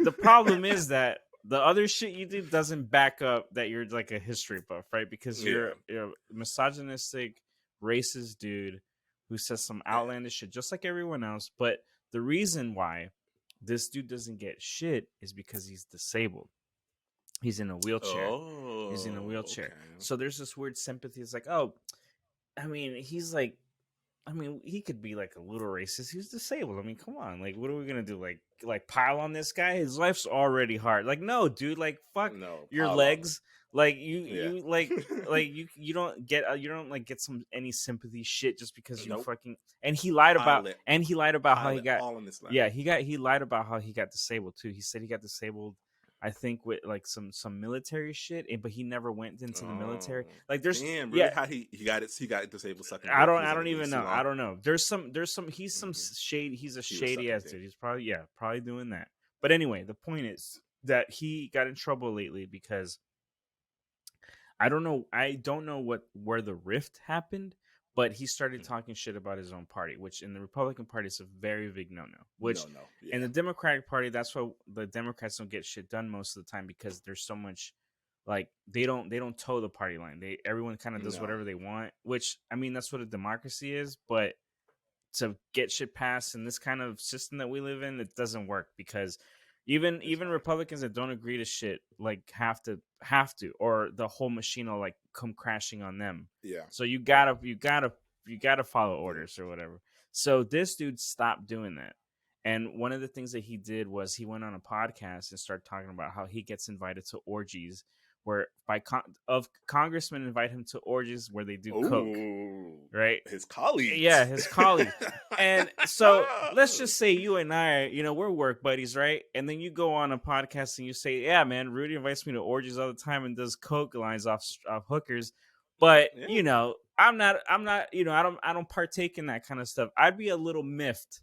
the problem is that the other shit you do doesn't back up that you're like a history buff, right? Because you're a misogynistic, racist dude who says some outlandish shit just like everyone else. But the reason why this dude doesn't get shit is because he's disabled. He's in a wheelchair. He's in a wheelchair. Okay. So there's this weird sympathy. It's like, oh, I mean, he could be like a little racist. He's disabled. I mean, come on. Like, what are we gonna do? Like pile on this guy? His life's already hard. Like, no, dude. Like, fuck your legs. Like you don't get any sympathy shit just because you fucking. And he lied about how he got. He lied about how he got disabled too. He said he got disabled, I think, with like some military shit, but he never went into the military. Like there's how he got disabled sucking. I don't even know. I don't know. There's some he's some shady. He's a shady ass dude. He's probably doing that. But anyway, the point is that he got in trouble lately because I don't know where the rift happened, but he started talking shit about his own party, which in the Republican Party is a very big no-no. In the Democratic Party, that's why the Democrats don't get shit done most of the time, because there's so much, like, they don't toe the party line. Everyone kind of does whatever they want, which, I mean, that's what a democracy is, but to get shit passed in this kind of system that we live in, it doesn't work, because even Republicans that don't agree to shit like have to, or the whole machine will like come crashing on them. Yeah. So you gotta follow orders or whatever. So this dude stopped doing that. And one of the things that he did was he went on a podcast and started talking about how he gets invited to orgies where congressmen invite him to orgies where they do coke, right? His colleagues. Yeah, his colleagues. And so let's just say you and I, we're work buddies, right? And then you go on a podcast and you say, yeah, man, Rudy invites me to orgies all the time and does coke lines off hookers. But, I'm not, I don't partake in that kind of stuff. I'd be a little miffed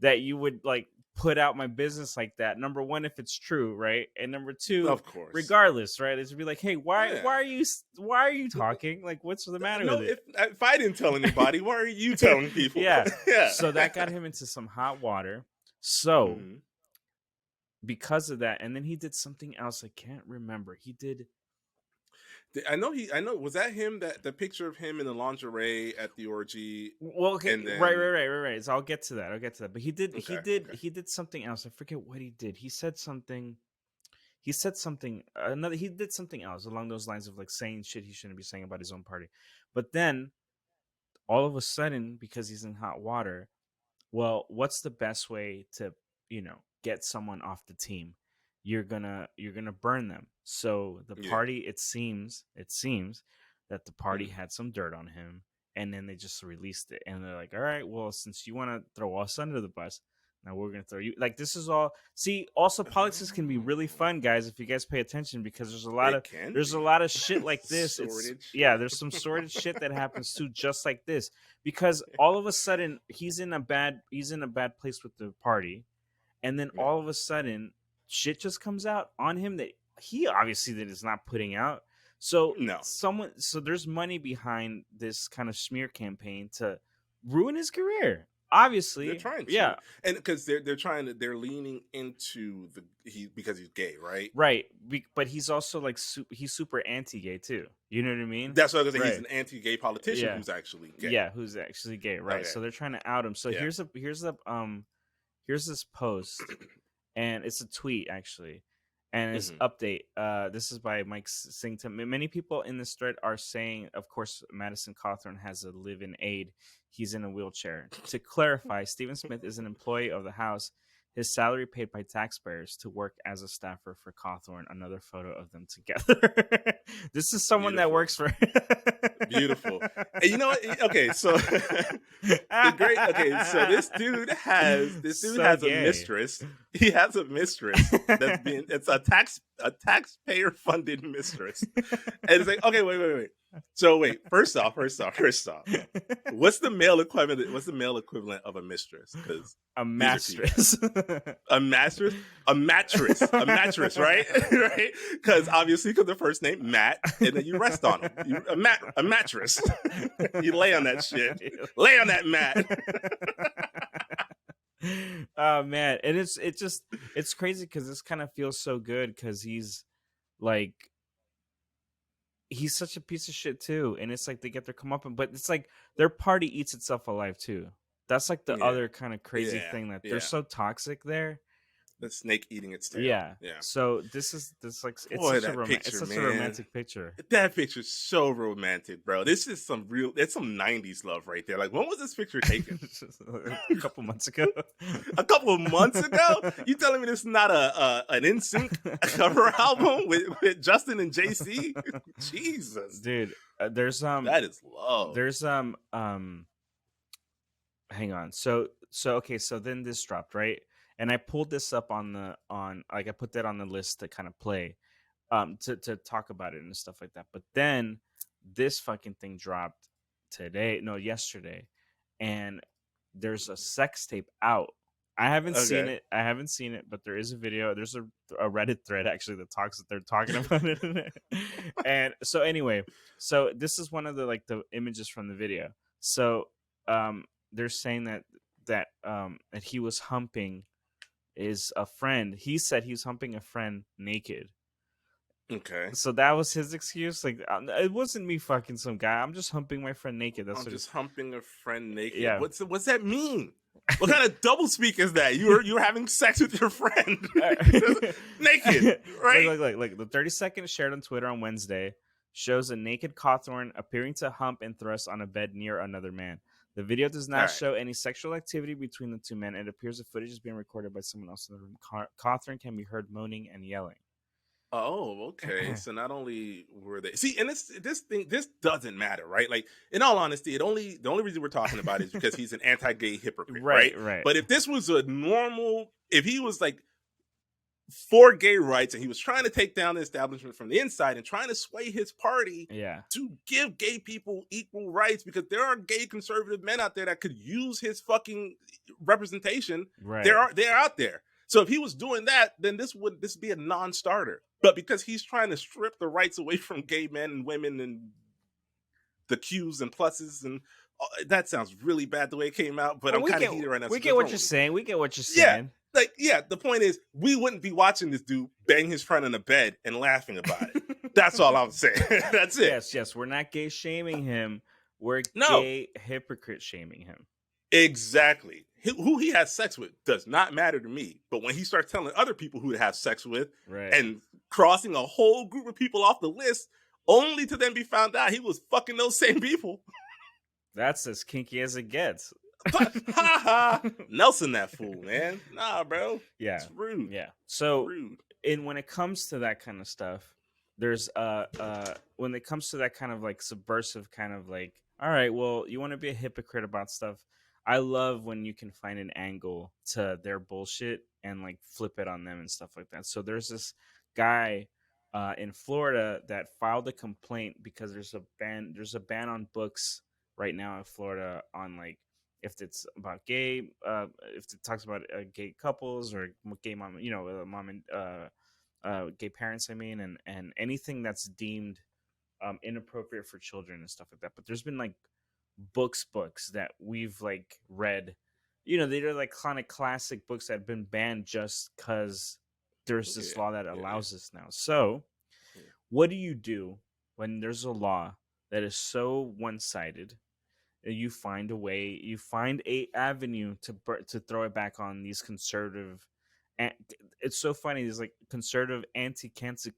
that you would like put out my business like that. Number one, if it's true, right? And number two, of course, regardless, right? It's be like, hey, why are you talking? Like, what's the matter with it? If I didn't tell anybody, why are you telling people? Yeah. So that got him into some hot water. So because of that, and then he did something else. I can't remember. He did. I know. Was that him? That the picture of him in the lingerie at the orgy? Well, okay, and then... right. So I'll get to that. But he did something else. I forget what he did. He did something else along those lines of like saying shit he shouldn't be saying about his own party. But then, all of a sudden, because he's in hot water, well, what's the best way to get someone off the team? You're gonna burn them. So the party, it seems that the party had some dirt on him, and then they just released it, and they're like, all right, well, since you want to throw us under the bus, now we're gonna throw you. Like, this is all. See, also politics can be really fun, guys, if you guys pay attention, because there's a lot of shit like this. There's some sordid shit that happens too, just like this, because all of a sudden he's in a bad place with the party, and then all of a sudden shit just comes out on him that he obviously is not putting out. So there's money behind this kind of smear campaign to ruin his career. They're Obviously, trying to, yeah, and because they're leaning into because he's gay, right? right. But he's also like he's super anti-gay too. You know what I mean? That's what I was gonna say. He's Right. an anti-gay politician Yeah. who's actually gay. Yeah. Who's actually gay? Right. Okay, So they're trying to out him. So yeah. here's this post, and it's a tweet actually, and it's Hmm. update. This is by Mike Sington. Many people in this thread are saying, of course, Madison Cawthorn has a live-in aide. He's in a wheelchair. To clarify, Stephen Smith is an employee of the House. His salary paid by taxpayers to work as a staffer for Cawthorn. Another photo of them together. This is someone that Beautiful. works for. Beautiful. And you know what? Okay, so the great. Okay, so this dude So has a gay. mistress. He has a mistress that's being it's a taxpayer funded mistress, and it's like, okay, wait. So wait, first off, what's the male equivalent? What's the male equivalent of a mistress? Because A these are females. mattress. A mattress, a mattress, right? Right? Because obviously, because the first name Matt, and then you rest on him. A mattress. You lay on that shit. Lay on that mat. Oh man, and it's crazy because this kind of feels so good because like he's such a piece of shit too, and it's like they get their comeuppance, but it's like their party eats itself alive too. That's like the Yeah, other kind of crazy thing that they're yeah. so toxic there. The snake eating its tail. Yeah. Yeah. So this like it's Boy, such a that picture, it's such man. a romantic picture. That picture's so romantic, bro. This is it's some 90s love right there. Like, when was this picture taken? A couple months ago. A couple of months ago? You telling me this is not an NSYNC cover album with Justin and JC? Jesus. Dude, there's That is love. there's hang on. So okay, so then this dropped, right? And I pulled this up I put that on the list to kind of play to talk about it and stuff like that. But then this fucking thing dropped yesterday, and there's a sex tape out. I haven't seen Okay. it. But there is a video. There's a Reddit thread actually that they're talking about it. And so anyway, so this is one of the images from the video. So they're saying that he was humping is a friend. He said he was humping a friend naked. Okay. So that was his excuse. Like, it wasn't me fucking some guy. I'm just humping my friend naked. That's I'm what just humping a friend naked. Yeah. What's that mean? What kind of double speak is that? You're having sex with your friend naked, right? Like the 30-second shared on Twitter on Wednesday shows a naked Cawthorn appearing to hump and thrust on a bed near another man. The video does not show any sexual activity between the two men. It appears the footage is being recorded by someone else in the room. Cawthorn can be heard moaning and yelling. Oh, okay. So not only were they and this doesn't matter, right? Like, in all honesty, the only reason we're talking about it is because he's an anti-gay hypocrite, right? Right. But if this was if he was like for gay rights and he was trying to take down the establishment from the inside and trying to sway his party to give gay people equal rights, because there are gay conservative men out there that could use his fucking representation. Right. They're out there. So if he was doing that, then this would be a non-starter. But because he's trying to strip the rights away from gay men and women and the Qs and pluses, and that sounds really bad the way it came out, but I'm kind of heated right now. We get what you're saying. Yeah, the point is, we wouldn't be watching this dude bang his friend in the bed and laughing about it. That's all I'm saying. That's it. Yes. We're not gay shaming him. We're gay hypocrite shaming him. Exactly. Who he has sex with does not matter to me. But when he starts telling other people who to have sex with and crossing a whole group of people off the list, only to then be found out he was fucking those same people. That's as kinky as it gets. Nelson, that fool, man. Nah, bro. Yeah. It's rude. Yeah. So rude. And when it comes to that kind of stuff, there's when it comes to that kind of like subversive kind of like, all right, well, you want to be a hypocrite about stuff. I love when you can find an angle to their bullshit and like flip it on them and stuff like that. So there's this guy in Florida that filed a complaint because there's a ban on books right now in Florida on like if it's about if it talks about gay couples or gay mom, mom and gay parents, I mean, and anything that's deemed inappropriate for children and stuff like that. But there's been like books that we've like read. You know, they're like kind of classic books that have been banned just because there's this Yeah, law that yeah, yeah, allows this now. So, yeah. what do you do when there's a law that is so one-sided? You find a way, you find a avenue to throw it back on these conservative. And it's so funny. There's like conservative anti-cancel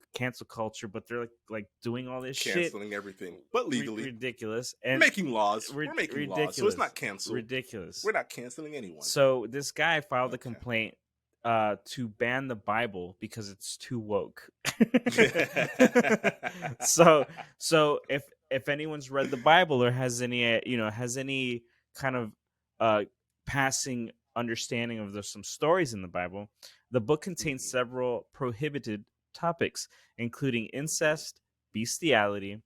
culture, but they're like doing all this shit, Canceling everything, but legally. ridiculous and Making laws. We're making laws, so it's ridiculous, not cancel. ridiculous. We're not canceling anyone. So this guy filed a Okay. complaint to ban the Bible because it's too woke. so if anyone's read the Bible or has any has any kind of passing understanding of there's some stories in the Bible, the book contains several prohibited topics, including incest, bestiality,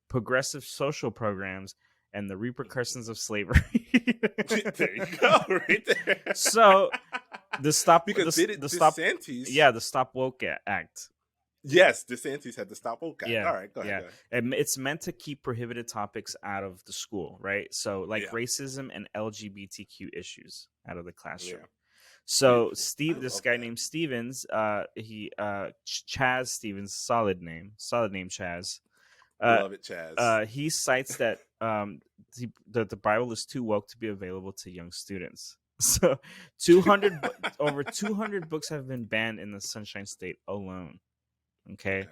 progressive social programs, and the repercussions of slavery. There you go, right there. So the stop because the, did it the stop DeSantis? yeah, the Stop Woke Act. Yes, DeSantis had to stop okay. Yeah, All right, go ahead. yeah. Go ahead. And it's meant to keep prohibited topics out of the school, right? So like Yeah. racism and LGBTQ issues out of the classroom. Yeah. So Beautiful. I this love guy that. named Stevens, Chaz Stevens, solid name Chaz. Love it, Chaz. He cites that that the Bible is too woke to be available to young students. So 200 over 200 books have been banned in the Sunshine State alone. Okay.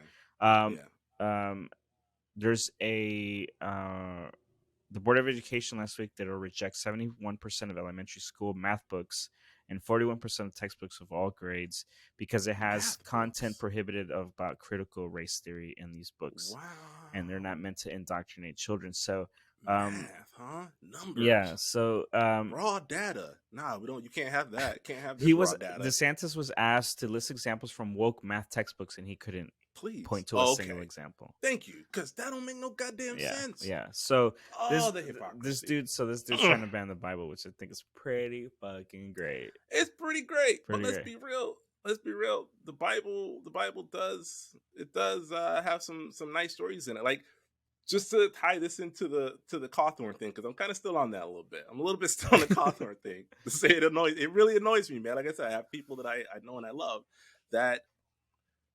There's a the Board of Education last week that will reject 71% of elementary school math books and 41% of textbooks of all grades because it has content prohibited about critical race theory in these books. Wow. And they're not meant to indoctrinate children. So math, huh? Numbers. Yeah. So raw data. Nah, we don't. You can't have that. Can't have this raw data. DeSantis was asked to list examples from woke math textbooks, and he couldn't point to a single example. Thank you, because that don't make no goddamn sense. Yeah. So this dude's trying to ban the Bible, which I think is pretty fucking great. It's pretty great. But let's be real. Let's be real. The Bible does have some nice stories in it. Like, just to tie this into the Cawthorn thing, because I'm kind of still on that a little bit. I'm a little bit still on the Cawthorn thing. To say it really annoys me, man. Like I said, I have people that I know and I love that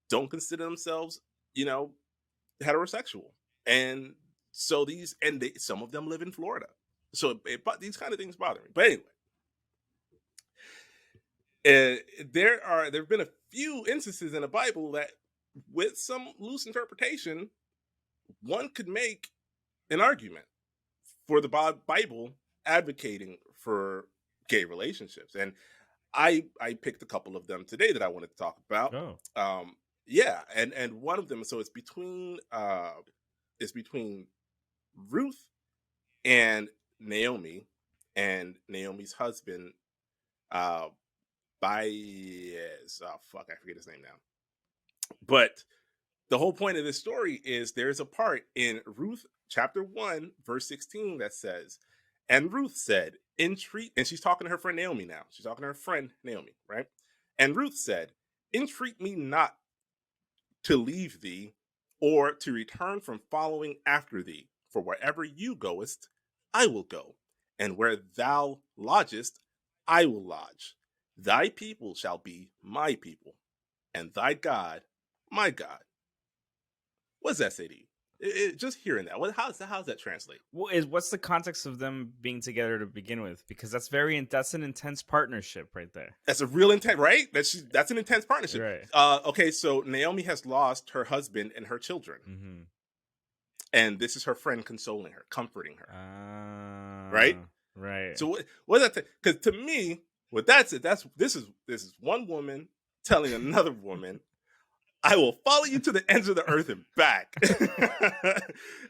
don't consider themselves, heterosexual, and so some of them live in Florida. So these kind of things bother me. But anyway, there have been a few instances in the Bible that, with some loose interpretation, one could make an argument for the Bible advocating for gay relationships. And I picked a couple of them today that I wanted to talk about. Yeah. And one of them, so it's between Ruth and Naomi, and Naomi's husband, I forget his name now. But the whole point of this story is there's a part in Ruth chapter 1, verse 16 that says, and Ruth said, and she's talking to her friend Naomi now. She's talking to her friend Naomi, right? And Ruth said, entreat me not to leave thee or to return from following after thee. For wherever you goest, I will go. And where thou lodgest, I will lodge. Thy people shall be my people, and thy God, my God. What does that say to you? Just hearing that, how does that translate? What's the context of them being together to begin with? Because that's an intense partnership right there. That's a real intent, right? That's an intense partnership. Right. Okay, so Naomi has lost her husband and her children, and this is her friend consoling her, comforting her. Right. So what does that? Because to me, what that's it. This is one woman telling another woman, I will follow you to the ends of the earth and back.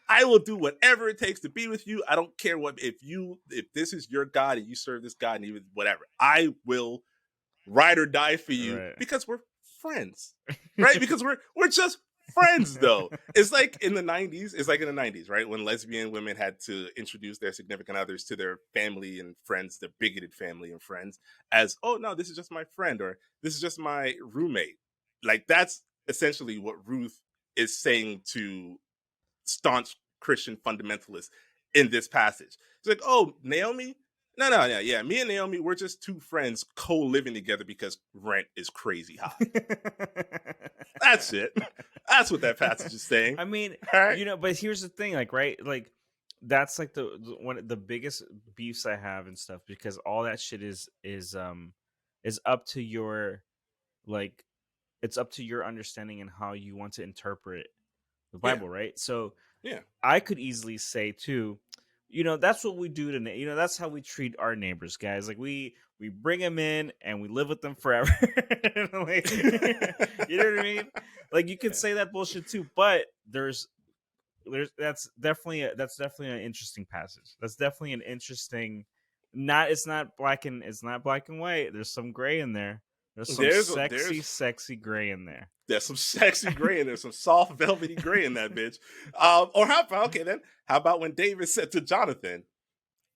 I will do whatever it takes to be with you. I don't care if this is your God and you serve this God and even whatever. I will ride or die for you because we're friends, right? Because we're just friends, though. It's like in the 90s, right? When lesbian women had to introduce their significant others to their family and friends, their bigoted family and friends, as, oh no, this is just my friend, or this is just my roommate. Like, that's essentially what Ruth is saying to staunch Christian fundamentalists. in this passage. It's like, oh, Naomi? No, yeah. Me and Naomi, we're just two friends co-living together because rent is crazy high. That's it. That's what that passage is saying. I mean, All right? but here's the thing, like, right, like that's like one of the biggest beefs I have and stuff, because all that shit is up to your, like, it's up to your understanding and how you want to interpret the Yeah. Bible, right? So Yeah. I could easily say too, that's what we do to, that's how we treat our neighbors, guys. Like we bring them in and we live with them forever. Like, you know what I mean? Like you could say that bullshit too, but there's that's definitely an interesting passage. That's definitely an interesting. It's not black and white. There's some gray in there. There's some sexy gray in there. There's some sexy gray and there's some soft velvety gray in that bitch. Or how about when David said to Jonathan,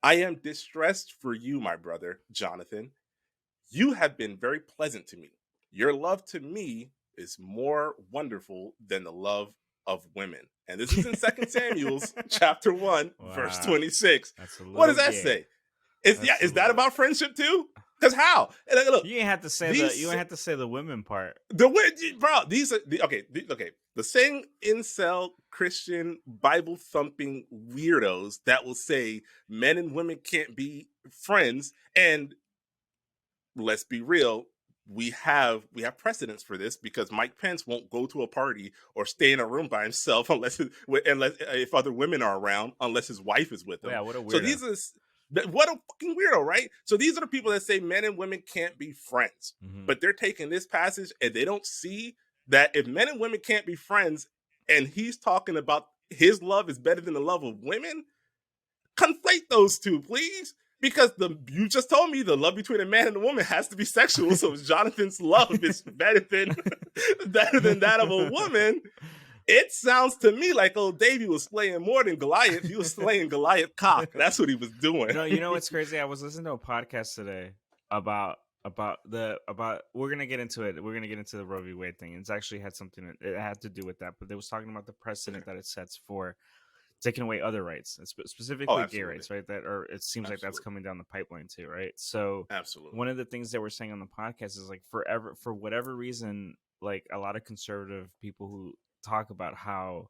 I am distressed for you, my brother, Jonathan. You have been very pleasant to me. Your love to me is more wonderful than the love of women. And this is in 2 Samuel chapter 1, verse 26. What does that say? Is that about friendship too? Because how? Look, you ain't have to say the women part. Bro, these are okay. The same incel Christian Bible thumping weirdos that will say men and women can't be friends. And let's be real, we have precedents for this, because Mike Pence won't go to a party or stay in a room by himself unless if other women are around, unless his wife is with him. Yeah, what a weirdo. So these are. What a fucking weirdo, right? So these are the people that say men and women can't be friends. Mm-hmm. But they're taking this passage and they don't see that if men and women can't be friends and he's talking about his love is better than the love of women, conflate those two, please. Because you just told me the love between a man and a woman has to be sexual. So Jonathan's love is better than that of a woman. It sounds to me like old Davey was slaying more than Goliath. He was slaying Goliath cock. That's what he was doing. You know what's crazy? I was listening to a podcast today about we're gonna get into it. We're gonna get into the Roe V Wade thing. It's actually had it had to do with that, but they was talking about the precedent that it sets for taking away other rights, specifically gay rights, right? It seems like that's coming down the pipeline too, right? So absolutely, one of the things that we're saying on the podcast is like for whatever reason, like a lot of conservative people who talk about how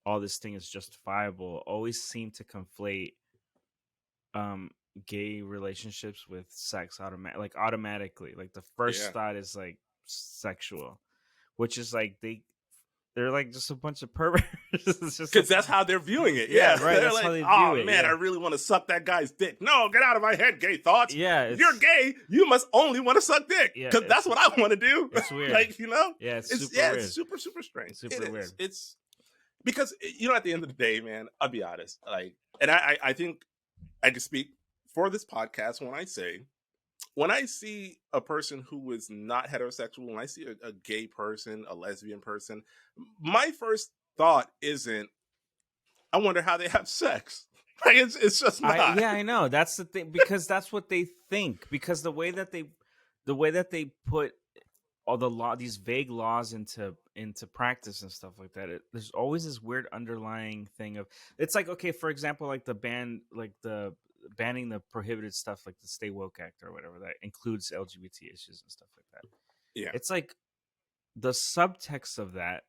all this thing is justifiable always seem to conflate gay relationships with sex automatically. Like the first thought is like sexual, which is like they're like just a bunch of perverts. Because that's how they're viewing it. Yeah, right. They're that's like, how they view it. Man, I really want to suck that guy's dick. No, get out of my head, gay thoughts. Yeah, you're gay. You must only want to suck dick. Because that's what I want to do. It's weird. Like, Yeah, it's super weird. It's super, super strange. Super weird. It's because, at the end of the day, man, I'll be honest. Like, and I think I can speak for this podcast when I see a person who is not heterosexual, when I see a gay person, a lesbian person, my first thought isn't, I wonder how they have sex. Like it's just not. I know. That's the thing, because that's what they think. Because the way that they put all these vague laws into practice and stuff like that, there's always this weird underlying thing of, it's like, okay, for example, like banning the prohibited stuff, like the Stay Woke Act or whatever that includes LGBT issues and stuff like that. Yeah, it's like the subtext of that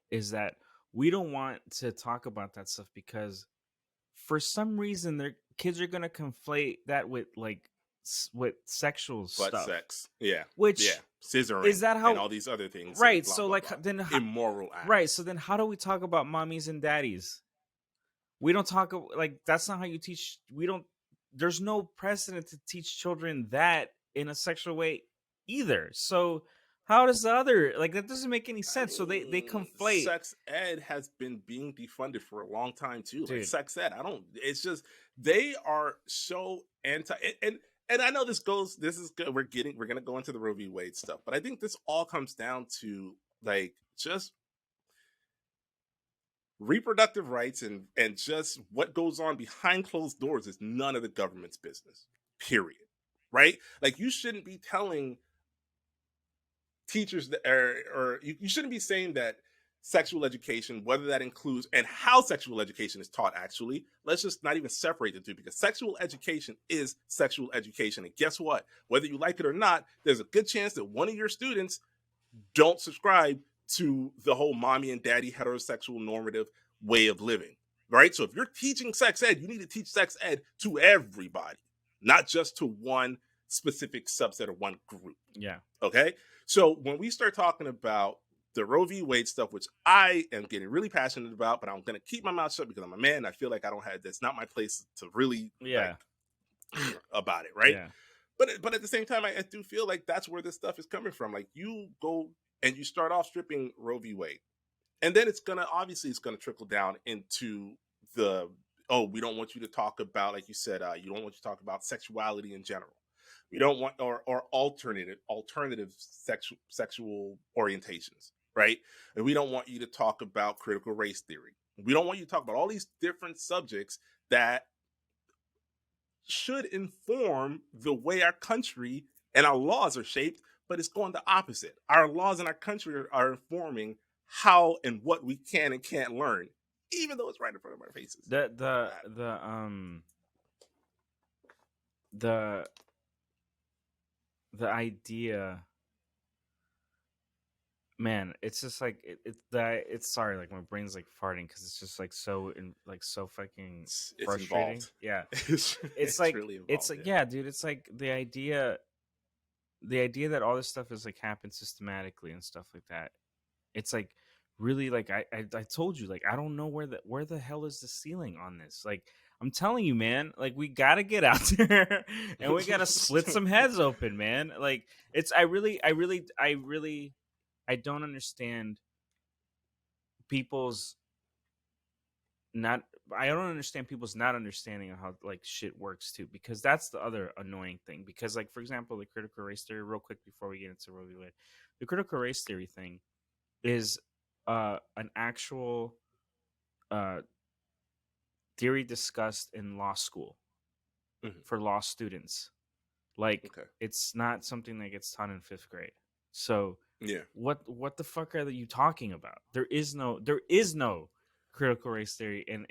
is that we don't want to talk about that stuff because for some reason their kids are gonna conflate that with sexual stuff. Sex, yeah, which scissoring, is that how, and all these other things, right? Blah, so blah, like blah. Then immoral acts. Right. So then how do we talk about mommies and daddies? We don't talk like that's not how you teach. There's no precedent to teach children that in a sexual way either. So how does the other, like, that doesn't make any sense. So they conflate. Sex ed has been being defunded for a long time too. Dude. Like sex ed, it's just, they are so anti, and I know this is good. We're going to go into the Roe V Wade stuff, but I think this all comes down to like just reproductive rights and just what goes on behind closed doors is none of the government's business, period. Right? Like, you shouldn't be telling teachers that, or you shouldn't be saying that sexual education, whether that includes and how sexual education is taught, actually. Let's just not even separate the two, because sexual education is sexual education. And guess what? Whether you like it or not, there's a good chance that one of your students don't subscribe to the whole mommy and daddy heterosexual normative way of living, right? So if you're teaching sex ed, you need to teach sex ed to everybody, not just to one specific subset or one group. Yeah. Okay. So when we start talking about the Roe v. Wade stuff, which I am getting really passionate about, but I'm going to keep my mouth shut because I'm a man. I feel like I don't have, that's not my place to really about it, right? Yeah. But at the same time, I do feel like that's where this stuff is coming from. Like, you go and you start off stripping Roe v. Wade, and then it's gonna trickle down into the, oh, we don't want you to talk about, like you said, you don't want you to talk about sexuality in general. We don't want, or alternative sexual orientations, right? And we don't want you to talk about critical race theory. We don't want you to talk about all these different subjects that should inform the way our country and our laws are shaped, but it's going the opposite. Our laws in our country are informing how and what we can and can't learn, even though it's right in front of our faces. The idea, man, it's just like it's sorry, like my brain's like farting because it's just like so fucking It's frustrating. involved. Yeah, it's like really involved, it's like yeah, dude, it's like the idea that all this stuff is like happens systematically and stuff like that. It's like really, like I told you, like I don't know where the hell is the ceiling on this. Like I'm telling you, man, like we gotta get out there and we gotta split some heads open, man. Like it's I don't understand people's not understanding of how like shit works too, because that's the other annoying thing. Because like, for example, the critical race theory, real quick before we get into Roe v. Wade, the critical race theory thing is an actual theory discussed in law school for law students. Like, it's not something that gets taught in 5th grade. So yeah, what the fuck are you talking about? There is no critical race theory in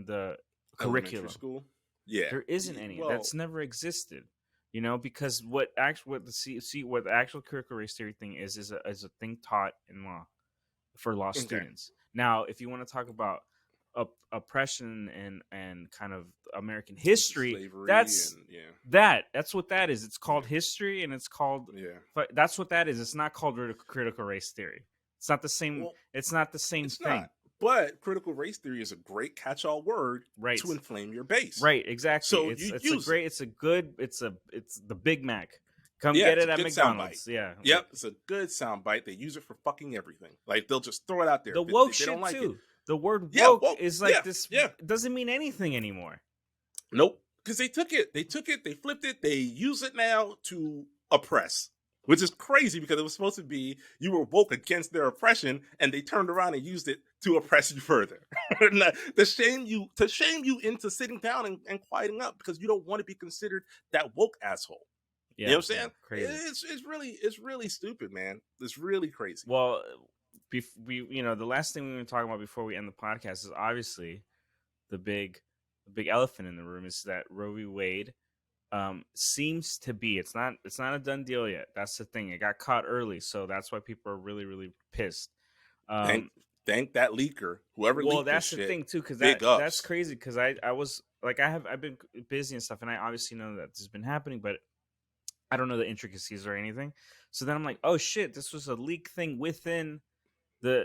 the curriculum. School. Yeah, there isn't any. That's never existed. You know, because what the actual critical race theory thing is a thing taught in law for law students. Now, if you want to talk about oppression and kind of American history, slavery, that's what that is. It's called history, and it's called that's what that is. It's not called critical race theory. It's not the same. Well, it's not the same thing. Not. But critical race theory is a great catch-all word to inflame your base. Right, exactly. So it's the Big Mac. Come get it at McDonald's. Yeah. Yep, it's a good soundbite. They use it for fucking everything. Like, they'll just throw it out there. The woke shit don't like too. The word woke is like this. Yeah. It doesn't mean anything anymore. Nope. Because they took it, they flipped it, they use it now to oppress. Which is crazy, because it was supposed to be you were woke against their oppression, and they turned around and used it to oppress you further. to shame you into sitting down and quieting up, because you don't want to be considered that woke asshole. Yeah, you know what I'm saying? Crazy. It's really stupid, man. It's really crazy. Well, the last thing we were talking about before we end the podcast is obviously the big elephant in the room is that Roe v. Wade seems to be, it's not a done deal yet. That's the thing. It got caught early, so that's why people are really, really pissed. Thank that leaker, whoever. Well, that's the thing too, because that's crazy. Because I've been busy and stuff, and I obviously know that this has been happening, but I don't know the intricacies or anything. So then I'm like, oh shit, this was a leak thing within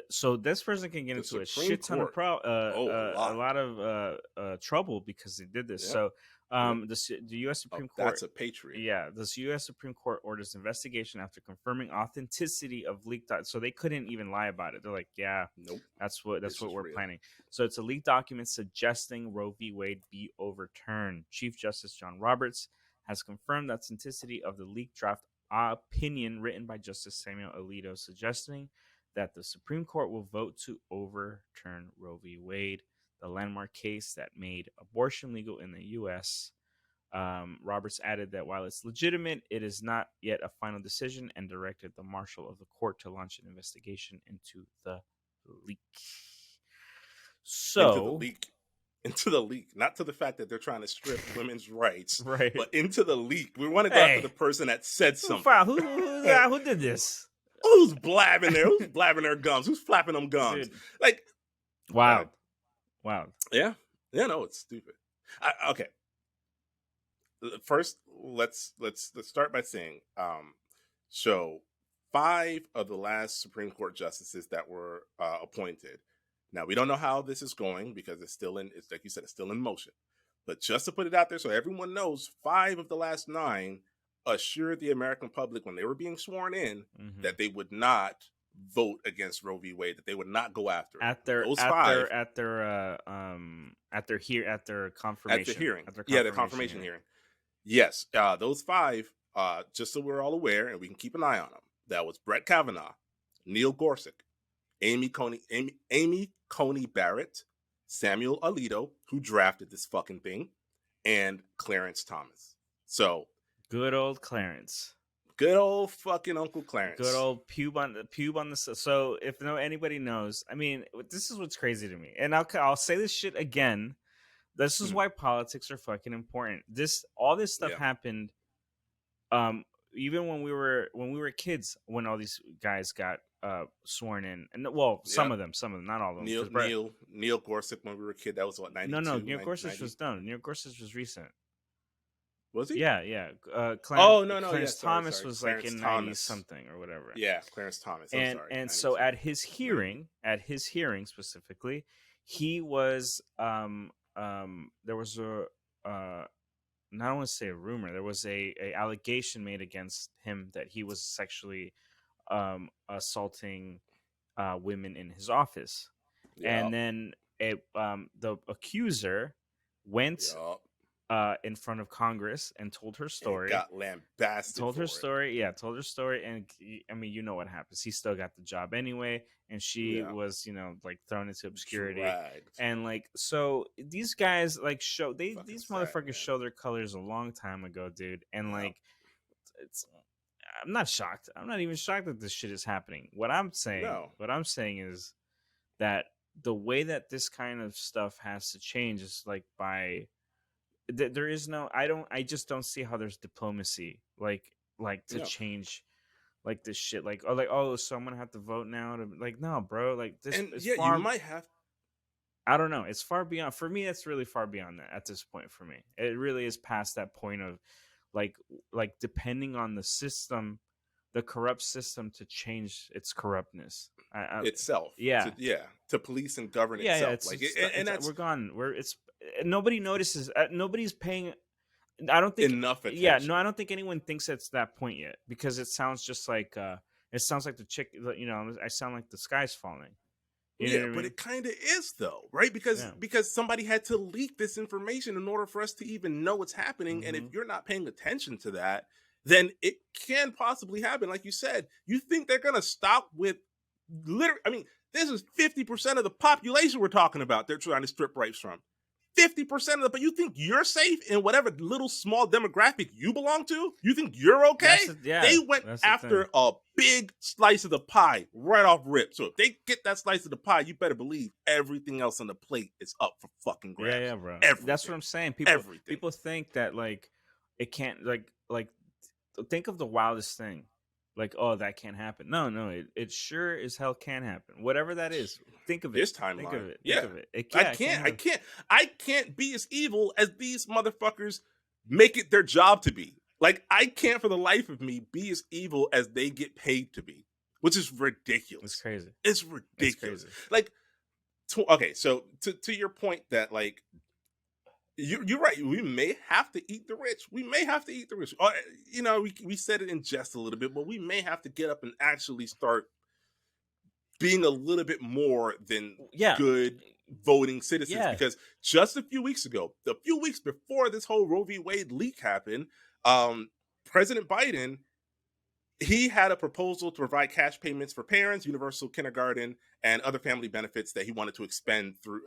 so this person can get into a shit ton of a lot of trouble because they did this. Yeah. So the U.S. Supreme Court, that's a patriot. Yeah, this U.S. Supreme Court orders investigation after confirming authenticity of leaked documents. So they couldn't even lie about it. They're like, yeah, nope, that's what we're planning. So it's a leaked document suggesting Roe v. Wade be overturned. Chief Justice John Roberts has confirmed the authenticity of the leaked draft opinion written by Justice Samuel Alito, suggesting that the Supreme Court will vote to overturn Roe v. Wade, the landmark case that made abortion legal in the U.S. Roberts added that while it's legitimate, it is not yet a final decision, and directed the marshal of the court to launch an investigation into the leak. Into the So, leak. Into the leak. Not to the fact that they're trying to strip women's rights, right. but into the leak. We want to go after the Hey, person that said who something. filed? Who did this? Who's blabbing there? Who's blabbing their gums? Who's flapping them gums? Dude. Like, Wild. Wild. Yeah. Yeah, no, it's stupid. Okay. First, let's start by saying, so 5 of the last Supreme Court justices that were appointed. Now, we don't know how this is going because it's like you said, it's still in motion. But just to put it out there so everyone knows, 5 of the last 9 assured the American public when they were being sworn in that they would not vote against Roe v. Wade, that they would not go after it. At their confirmation. At the hearing. The confirmation hearing. Yes, those 5, just so we're all aware and we can keep an eye on them. That was Brett Kavanaugh, Neil Gorsuch, Amy Coney Barrett, Samuel Alito, who drafted this fucking thing, and Clarence Thomas. So good old Clarence. Good old fucking Uncle Clarence. Good old pube on the. So if anybody knows, I mean, this is what's crazy to me, and I'll say this shit again. This is why politics are fucking important. All this stuff happened, even when we were kids, when all these guys got sworn in, and some of them, not all of them. Neil Gorsuch, when we were a kid, that was what 92? No, Neil Gorsuch was done. Neil Gorsuch was recent. Was he? Yeah. Clarence Thomas was Clarence like in 90 something or whatever. Yeah, Clarence Thomas. And so at his hearing specifically, he was there was a not I want to say a rumor. There was a allegation made against him that he was sexually assaulting women in his office, and then the accuser went in front of Congress and told her story. And got lambasted. Told her story, and I mean, you know what happens. He still got the job anyway, and she was, like, thrown into obscurity. Dragged. And like, so these guys like these motherfuckers show their colors a long time ago, dude. And like, I'm not shocked. I'm not even shocked that this shit is happening. What I'm saying is that the way that this kind of stuff has to change is like by. There is no. I just don't see how there's diplomacy like to change like this shit. So I'm gonna have to vote now to no, bro. Like this. And you might have. I don't know. It's far beyond. For me, it's really far beyond that at this point. For me, it really is past that point of like depending on the system, the corrupt system, to change its corruptness itself. To police and govern itself. We're gone. Nobody notices. Nobody's paying. I don't think enough attention. Yeah, no, I don't think anyone thinks it's that point yet, because it sounds just like it sounds like the chick. I sound like the sky's falling. You know what I mean? But it kind of is though, right? Because somebody had to leak this information in order for us to even know what's happening. And if you're not paying attention to that, then it can possibly happen. Like you said, you think they're gonna stop with literally? I mean, this is 50% of the population we're talking about. They're trying to strip rights from. 50% of it, but you think you're safe in whatever little small demographic you belong to? You think you're okay? They went after a big slice of the pie right off rip. So if they get that slice of the pie, you better believe everything else on the plate is up for fucking grabs. Yeah, bro. Everything. That's what I'm saying. People think that like it can't like think of the wildest thing. Like, oh, that can't happen. No, it sure as hell can happen. Whatever that is, think of it. This timeline. Think of it. Yeah. Think of it. I can't be as evil as these motherfuckers make it their job to be. Like, I can't for the life of me be as evil as they get paid to be, which is ridiculous. It's crazy. It's ridiculous. It's crazy. Like, okay, so to your point that like. You're right. We may have to eat the rich. We said it in jest a little bit, but we may have to get up and actually start being a little bit more than good voting citizens. Because just a few weeks before this whole Roe v. Wade leak happened, President Biden, he had a proposal to provide cash payments for parents, universal kindergarten, and other family benefits that he wanted to expand through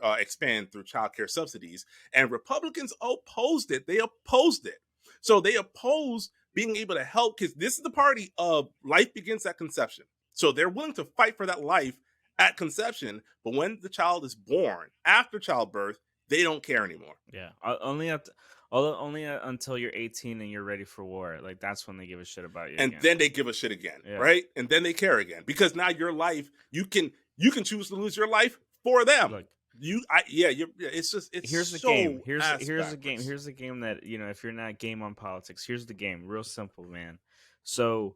child care subsidies. And Republicans opposed it. They opposed it. So they opposed being able to help, because this is the party of life begins at conception. So they're willing to fight for that life at conception, but when the child is born, after childbirth, they don't care anymore. Yeah, only until you're 18 and you're ready for war. Like that's when they give a shit about you And again. then they give a shit again, Yeah. right? And then they care again because now your life, you can choose to lose your life for them. Look, it's just here's the so game. Here's the backwards. game. Here's the game that if you're not game on politics, here's the game. Real simple, man. So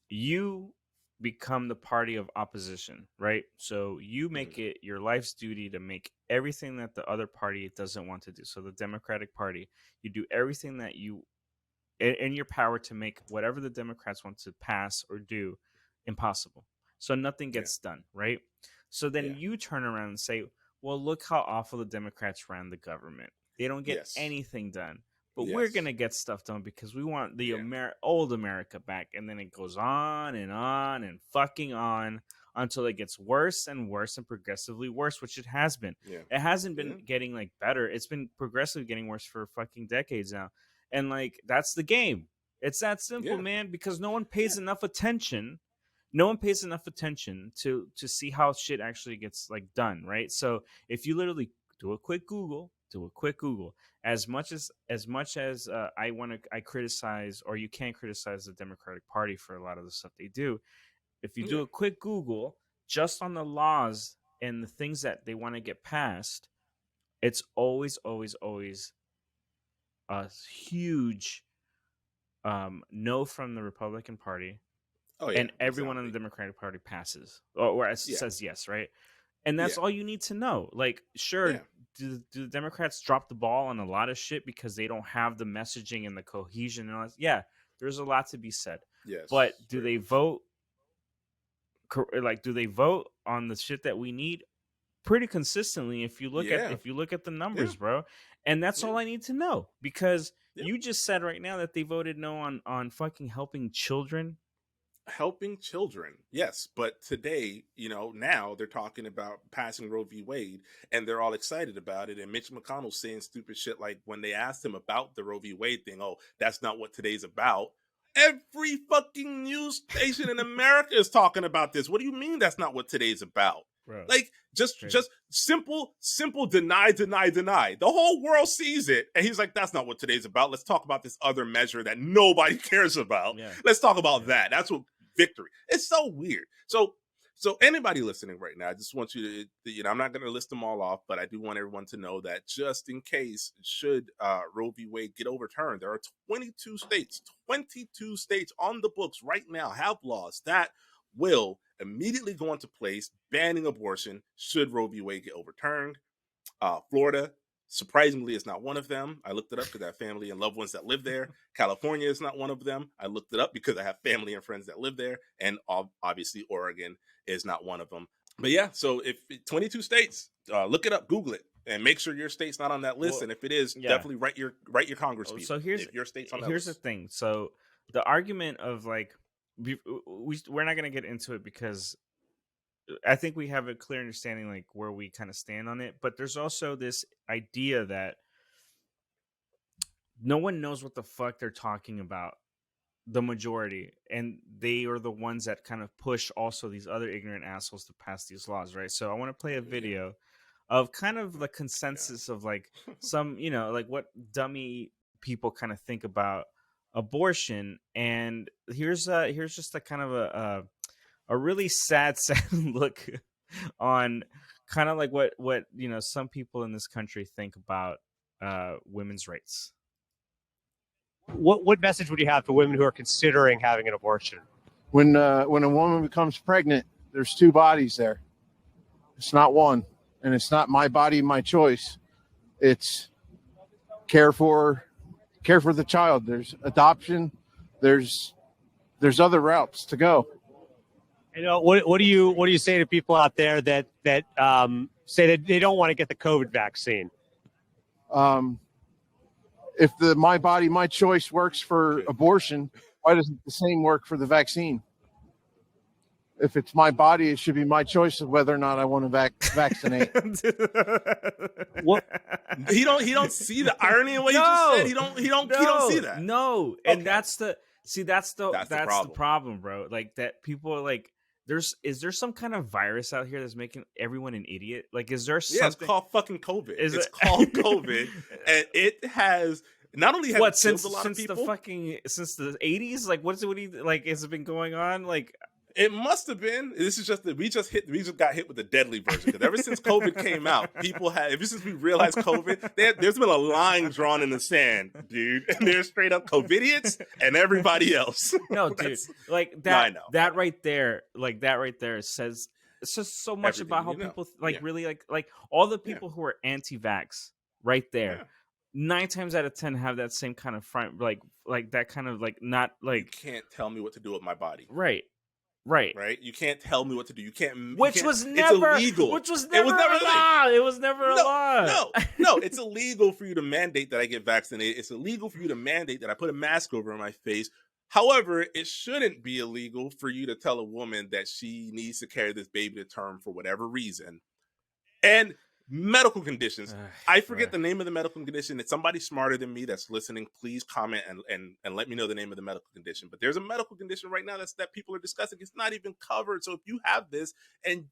you become the party of opposition, right? So you make it your life's duty to make everything that the other party doesn't want to do. So the Democratic Party, you do everything that you in your power to make whatever the Democrats want to pass or do impossible. So nothing gets done, right? So then you turn around and say, well, look how awful the Democrats ran the government. They don't get anything done. But we're going to get stuff done because we want the old America back. And then it goes on and fucking on until it gets worse and worse and progressively worse, which it has been. Yeah. It hasn't been getting like better. It's been progressively getting worse for fucking decades now. And like, that's the game. It's that simple, man, because no one pays enough attention. No one pays enough attention to see how shit actually gets like done, right? So if you literally do a quick Google, as much as I criticize, or you can't criticize the Democratic Party for a lot of the stuff they do. If you do a quick Google just on the laws and the things that they want to get passed, it's always a huge no from the Republican Party. Oh, yeah, and everyone in the Democratic Party passes or says yes, right? And that's all you need to know. Like, sure, do the Democrats drop the ball on a lot of shit because they don't have the messaging and the cohesion and all that? Yeah, there's a lot to be said. Yes, but do they vote? Like, do they vote on the shit that we need? Pretty consistently, if you look at the numbers, bro. And that's all I need to know, because you just said right now that they voted no on fucking helping children. Helping children, yes, but today, now they're talking about passing Roe V Wade, and they're all excited about it. And Mitch McConnell's saying stupid shit like when they asked him about the Roe V Wade thing, oh, that's not what today's about. Every fucking news station in America is talking about this. What do you mean that's not what today's about? Bro, like just simple deny. The whole world sees it, and he's like, that's not what today's about. Let's talk about this other measure that nobody cares about. Let's talk about that. That's what victory. It's so weird. So anybody listening right now, I just want you to, I'm not going to list them all off, but I do want everyone to know that just in case, should Roe v. Wade get overturned, there are 22 states on the books right now have laws that will immediately go into place banning abortion should Roe v. Wade get overturned. Florida, surprisingly, is not one of them. I looked it up because I have family and loved ones that live there. California is not one of them. I looked it up because I have family and friends that live there. And obviously, Oregon is not one of them. But yeah, so if 22 states, look it up, Google it, and make sure your state's not on that list. Well, and if it is, definitely write your Congress people. So here's your state's on that list. Here's the thing. So the argument of like, we're not going to get into it because I think we have a clear understanding like where we kind of stand on it, but there's also this idea that no one knows what the fuck they're talking about, the majority, and they are the ones that kind of push also these other ignorant assholes to pass these laws, right? So I want to play a video of kind of the consensus of like some, like what dummy people kind of think about abortion, and here's just a kind of a really sad look on kind of like what some people in this country think about women's rights. What message would you have to women who are considering having an abortion? When a woman becomes pregnant, there's two bodies there. It's not one, and it's not my body, my choice. It's care for the child. There's adoption. There's other routes to go. What do you say to people out there that say that they don't want to get the COVID vaccine? If the my body, my choice works for abortion, why doesn't the same work for the vaccine? If it's my body, it should be my choice of whether or not I want to vaccinate. What? He don't see the irony in what you just said. He don't see that. No, and that's the problem, bro. Like that people are like is there some kind of virus out here that's making everyone an idiot? Like, is there Yeah, it's something? called fucking COVID. Is It's it- called COVID, and it has not only has What it killed since a lot of since the people. since the 80s? Like, what do you like? Has it been going on? Like, It must have been. This is just that we just got hit with the deadly version. Because ever since COVID came out, ever since we realized COVID, there's been a line drawn in the sand, dude. And there's straight up COVIDiots and everybody else. no, dude, That's- like No, that. I know. That right there, says it's just so much Everything about how you know. people like Yeah. really like all the Yeah. people who are anti-vax right there. Yeah. 9 times out of 10 have that same kind of front, like that kind of like not You like can't tell me what to do with my body, right. right? You can't tell me what to do. You can't. Which you can't, was it's never illegal. Which was It never was never a a thing. law. It was never a law. No, it's illegal for you to mandate that I get vaccinated. It's illegal for you to mandate that I put a mask over my face. However, it shouldn't be illegal for you to tell a woman that she needs to carry this baby to term for whatever reason. And medical conditions. I forget the name of the medical condition. It's somebody smarter than me that's listening. Please comment and let me know the name of the medical condition. But there's a medical condition right now that people are discussing. It's not even covered. So if you have this and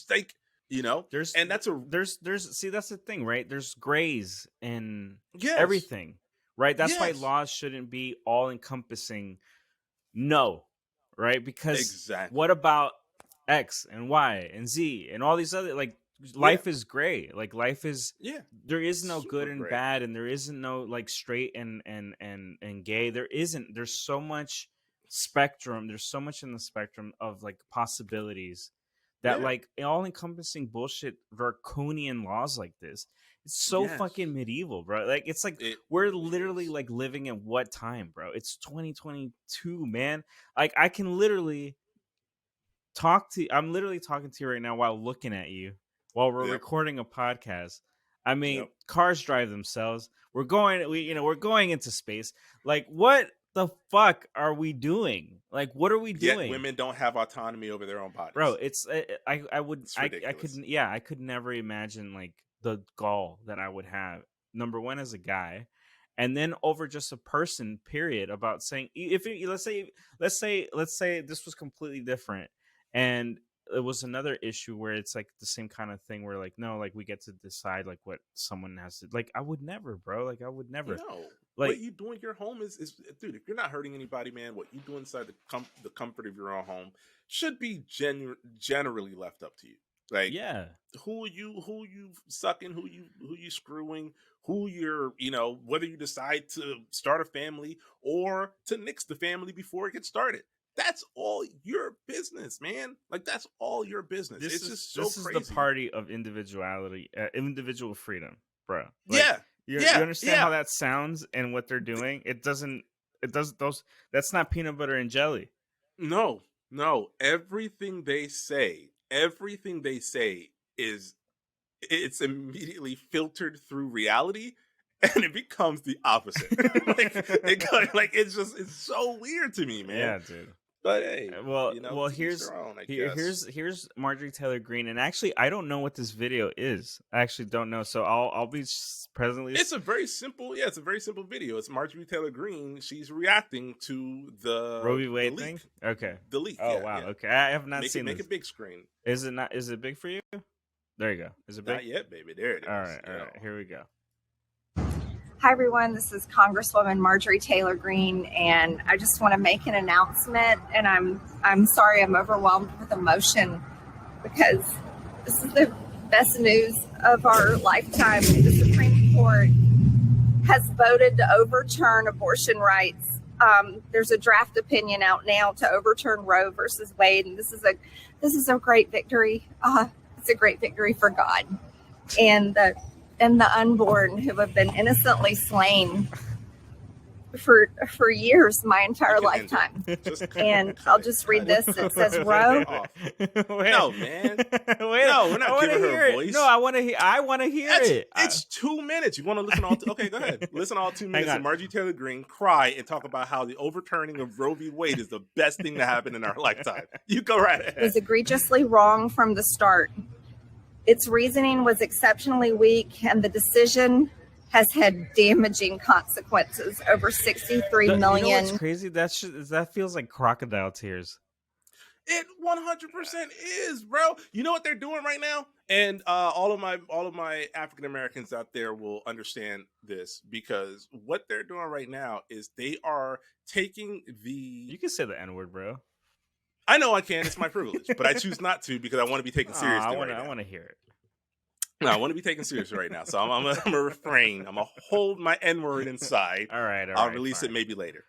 like, There's see, that's the thing, right? There's grays in Yes. everything, right? That's why Yes. laws shouldn't be all encompassing. No, right? Because Exactly. what about X and Y and Z and all these other like life is gray. Like life is there is no Super good and gray. bad, and there isn't no like straight and gay. There's so much spectrum. There's so much in the spectrum of like possibilities that like all encompassing bullshit draconian laws like this. It's so fucking medieval, bro. Like it's like we're literally like living in what time, bro? It's 2022, man. Like I can literally I'm literally talking to you right now while looking at you while we're recording a podcast. I mean, cars drive themselves. We're going into space. Like what the fuck are we doing? Like what are we doing? Yet women don't have autonomy over their own bodies. Bro, it's I ridiculous. could never imagine like the gall that I would have. Number one, as a guy, and then over just a person. Period. About saying let's say this was completely different, and it was another issue where it's like the same kind of thing where like no, like we get to decide like what someone has to like. I would never, bro. Like I would never. No. Like what you doing your home is dude, if you're not hurting anybody, man, what you do inside the comfort of your own home should be generally left up to you. Like who you sucking, who you screwing, who you're, whether you decide to start a family or to nix the family before it gets started. That's all your business, man. Like that's all your business. It's just so crazy. This is the party of individuality, individual freedom, bro. Like, you understand how that sounds and what they're doing? That's not peanut butter and jelly. No. Everything they say it's immediately filtered through reality, and it becomes the opposite. It's so weird to me, man. Yeah, dude. But hey, well, here's Marjorie Taylor Greene, and actually, I don't know what this video is. I actually don't know, so I'll be presently. It's a very simple video. It's Marjorie Taylor Greene. She's reacting to the Roe V Wade thing. Okay, the leak. Oh wow. Yeah. Okay, I have not seen. Make a big screen. Is it not? Is it big for you? There you go. Is it big? Not yet, baby. There it is. All right. Here we go. Hi, everyone. This is Congresswoman Marjorie Taylor Greene, and I just want to make an announcement. And I'm sorry, I'm overwhelmed with emotion because this is the best news of our lifetime. The Supreme Court has voted to overturn abortion rights. There's a draft opinion out now to overturn Roe versus Wade, and this is a great victory. It's a great victory for God and the unborn who have been innocently slain for years, my entire lifetime. And I'll just read this. It says Roe. No, man. No, we're not giving her a voice. No, I want to hear it. It's 2 minutes. You want to listen all? Okay, go ahead. Listen all 2 minutes of Marjorie Taylor Greene cry and talk about how the overturning of Roe v. Wade is the best thing to happen in our lifetime. You go right ahead. It was egregiously wrong from the start. Its reasoning was exceptionally weak, and the decision has had damaging consequences. Over 63 million. You know what's crazy? That feels like crocodile tears. It 100% is, bro. You know what they're doing right now? And all of my African Americans out there will understand this, because what they're doing right now is they are taking You can say the N-word, bro. I know I can, it's my privilege, but I choose not to because I want to be taken seriously right now. I want to hear it. No, I want to be taken seriously right now. So I'm gonna refrain. I'm gonna hold my N-word inside. All right, I'll release it maybe later.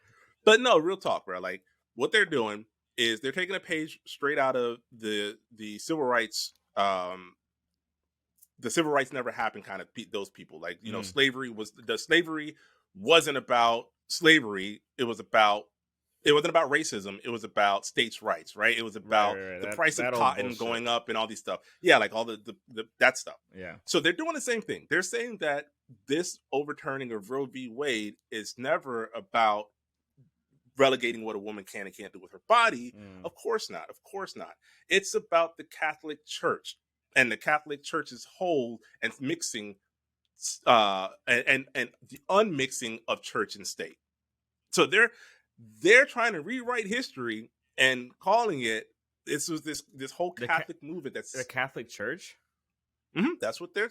But no, real talk, bro. Like, what they're doing is they're taking a page straight out of the civil rights. The civil rights never happened kind of those people. Like, you know, slavery wasn't about slavery. It wasn't about racism. It was about states' rights, right? It was about the price of cotton going up and all these stuff. Yeah, like all the that stuff. Yeah. So they're doing the same thing. They're saying that this overturning of Roe v. Wade is never about relegating what a woman can and can't do with her body. Of course not. Of course not. It's about the Catholic Church and the Catholic Church's hold and mixing and the unmixing of church and state. So they're trying to rewrite history and calling it this whole Catholic movement. That's the Catholic Church. That's what they're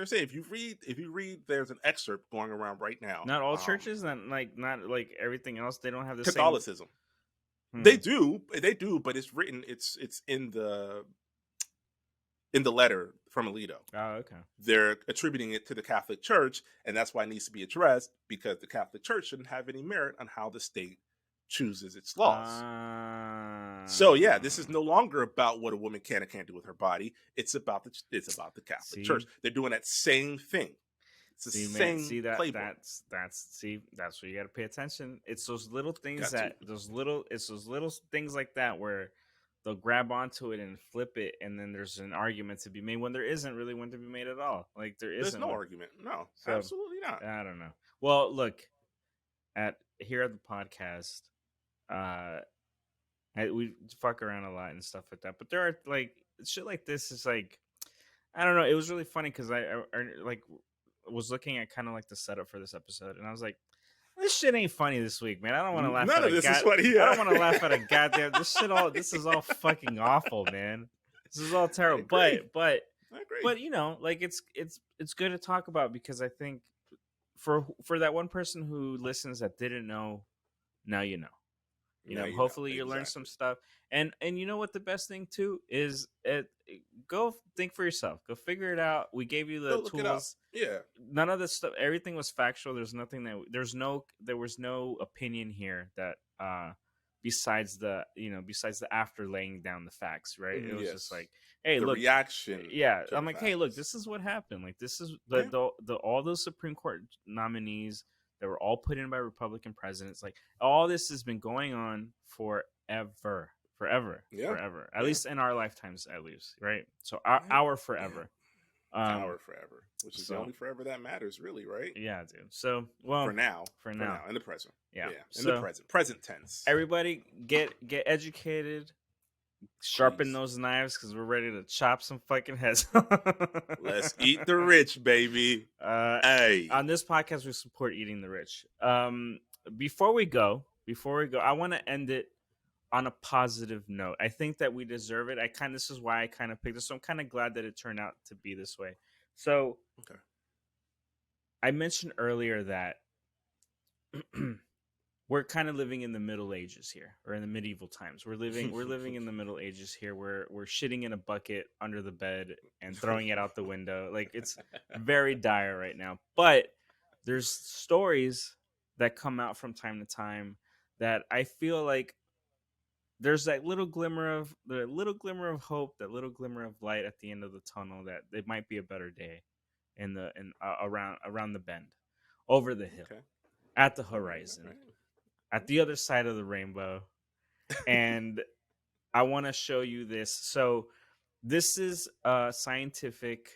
saying. If you read, there's an excerpt going around right now. Not all churches, not like everything else. They don't have the Catholicism. Same... They do, but it's written. It's in the letter from Alito. Oh, okay. They're attributing it to the Catholic Church, and that's why it needs to be addressed, because the Catholic Church shouldn't have any merit on how the state chooses its laws. So yeah, this is no longer about what a woman can and can't do with her body. It's about the Catholic Church. They're doing that same thing. It's the same playbook. That's where you got to pay attention. It's those little things those little things like that where they'll grab onto it and flip it, and then there's an argument to be made when there isn't really one to be made at all. Like there's no argument. No, absolutely not. I don't know. Well, look, here at the podcast, we fuck around a lot and stuff like that, but there are like shit like this is like, I don't know. It was really funny because I was looking at kind of like the setup for this episode, and I was like, this shit ain't funny this week, man. I don't want to laugh. None of this is funny. I don't want to laugh at a goddamn. This is all fucking awful, man. This is all terrible. But you know, like it's good to talk about, because I think for that one person who listens that didn't know, now you know. You know, hopefully you learn some stuff. And you know what the best thing too is? Go think for yourself. Go figure it out. We gave you the tools. Yeah. None of this stuff. Everything was factual. There was no opinion here that besides the after laying down the facts, right? It was just like, hey, the look, reaction. Yeah, I'm like, hey, look, this is what happened. Like, this is all those Supreme Court nominees that were all put in by Republican presidents. Like, all this has been going on forever. At least in our lifetimes, at least, right? So our forever. Our forever, which is the only forever that matters, really, right? Yeah, dude. So, well, for now, in the present, yeah, in the present tense. Everybody, get educated, sharpen those knives, because we're ready to chop some fucking heads. Let's eat the rich, baby. Hey, on this podcast, we support eating the rich. Before we go, I want to end it on a positive note. I think that we deserve it. This is why I kind of picked this. So I'm kind of glad that it turned out to be this way. So, okay. I mentioned earlier that we're kind of living in the Middle Ages here, or in the medieval times. We're living in the Middle Ages here, where we're shitting in a bucket under the bed and throwing it out the window. Like, it's very dire right now. But there's stories that come out from time to time that I feel like there's that little glimmer of hope, that little glimmer of light at the end of the tunnel, that it might be a better day around the bend, over the hill, at the horizon, at the other side of the rainbow. And I want to show you this. So this is a scientific,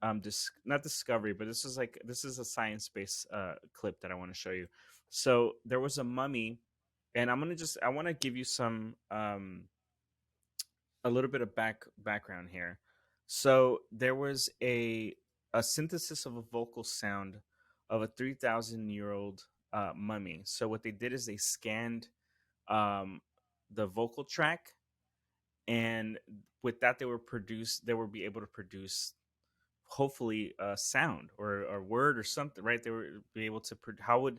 not discovery, but this is a science-based clip that I want to show you. So there was a mummy. And I want to give you some, a little bit of background here. So there was a synthesis of a vocal sound of a 3,000-year-old mummy. So what they did is they scanned the vocal track, and with that they will be able to produce hopefully sound or word or something, right? They would be able to how would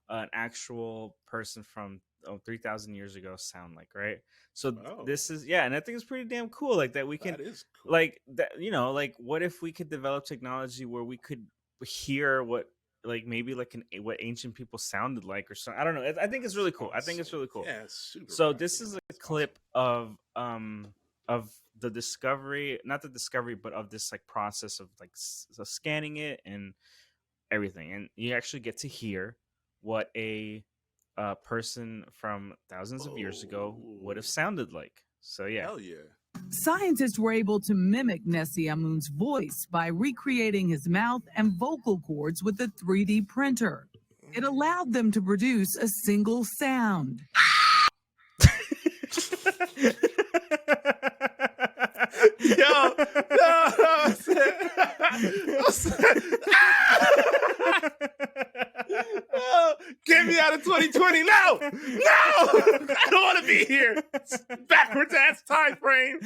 an actual person from 3,000 years ago sound like, right? So this is, and I think it's pretty damn cool, like that we can, That is cool. like that, like what if we could develop technology where we could hear what, like maybe like what ancient people sounded like or something. I don't know. I think it's really cool. Awesome. I think it's really cool. Yeah, it's super. So this is a clip of the discovery, not the discovery, but of this like process of like scanning it and everything, and you actually get to hear what a person from thousands of years ago would have sounded like. So yeah. Hell yeah. Scientists were able to mimic Nessie Amun's voice by recreating his mouth and vocal cords with a 3D printer. It allowed them to produce a single sound. Yo, get me out of 2020 now! No! I don't want to be here. Backwards ass time frame.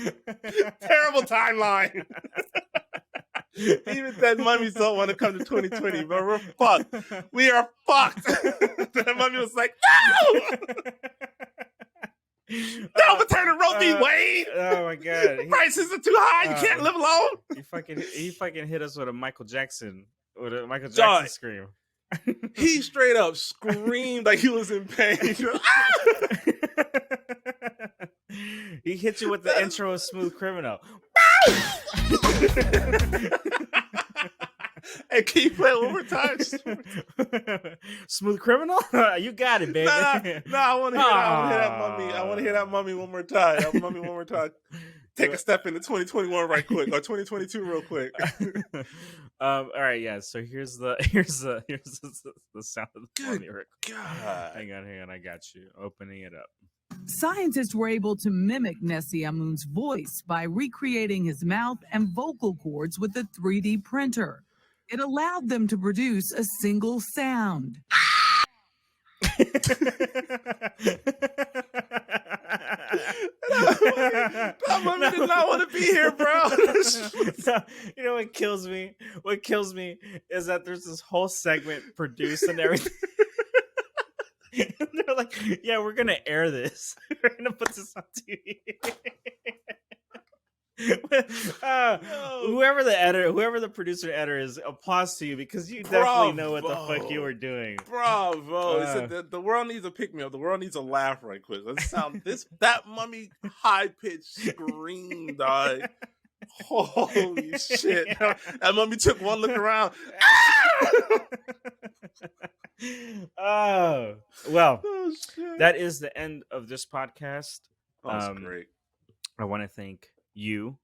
Terrible timeline. Even dead mummies don't want to come to 2020, but we're fucked. We are fucked. That mummy was like, no! No, overturn Roe V Wade. Oh my god, prices are too high. You can't live alone. He fucking hit us with a Michael Jackson scream. He straight up screamed like he was in pain. He hit you with the intro of Smooth Criminal. Hey, can you play it one more time? Smooth Criminal? You got it, baby. Nah, I want to hear that mummy. I want to hear that mummy one more time. Take a step into 2021 right quick, or 2022 real quick. All right, yeah. So here's the sound of the mummy. God. Hang on, I got you. Opening it up. Scientists were able to mimic Nessie Amun's voice by recreating his mouth and vocal cords with a 3D printer. It allowed them to produce a single sound. That mummy did not want to be here, bro. You know what kills me? What kills me is that there's this whole segment produced and everything. And they're like, yeah, we're gonna air this. We're gonna put this on TV. Whoever the producer editor is, applause to you, because you definitely know what the fuck you were doing. Bravo. He said the world needs a pick-me-up. The world needs a laugh right quick. Let's sound that mummy high-pitched scream, dog. Holy shit. That mummy took one look around. Oh, well, that is the end of this podcast. That's great. I want to thank you,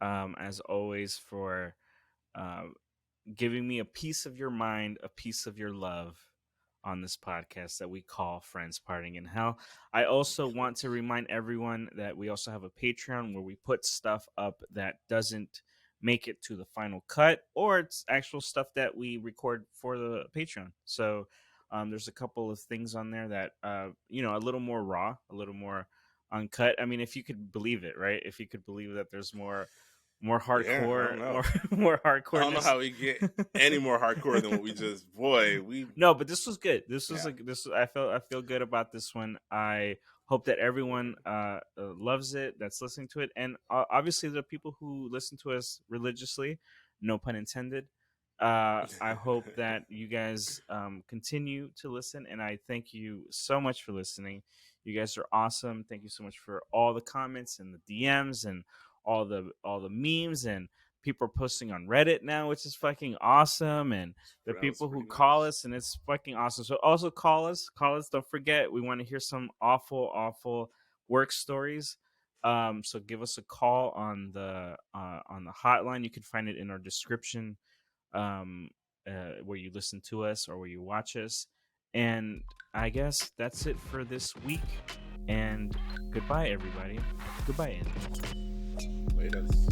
as always, for giving me a piece of your mind, a piece of your love on this podcast that we call Friends Parting in Hell. I also want to remind everyone that we also have a Patreon where we put stuff up that doesn't make it to the final cut, or it's actual stuff that we record for the Patreon. So there's a couple of things on there that a little more raw, a little more uncut. I mean, if you could believe it, right? If you could believe that there's more hardcore, more hardcore. I don't know how we get any more hardcore than what we just. No, but this was good. This was I feel good about this one. I hope that everyone loves it, that's listening to it, and obviously there are people who listen to us religiously. No pun intended. I hope that you guys continue to listen, and I thank you so much for listening. You guys are awesome. Thank you so much for all the comments and the DMs and all the memes, and people are posting on Reddit now, which is fucking awesome. And the people who call us, and it's fucking awesome. So also call us. Don't forget, we want to hear some awful work stories. So give us a call on the hotline. You can find it in our description, where you listen to us or where you watch us. And I guess that's it for this week. And goodbye, everybody. Goodbye, Anthony. Latest.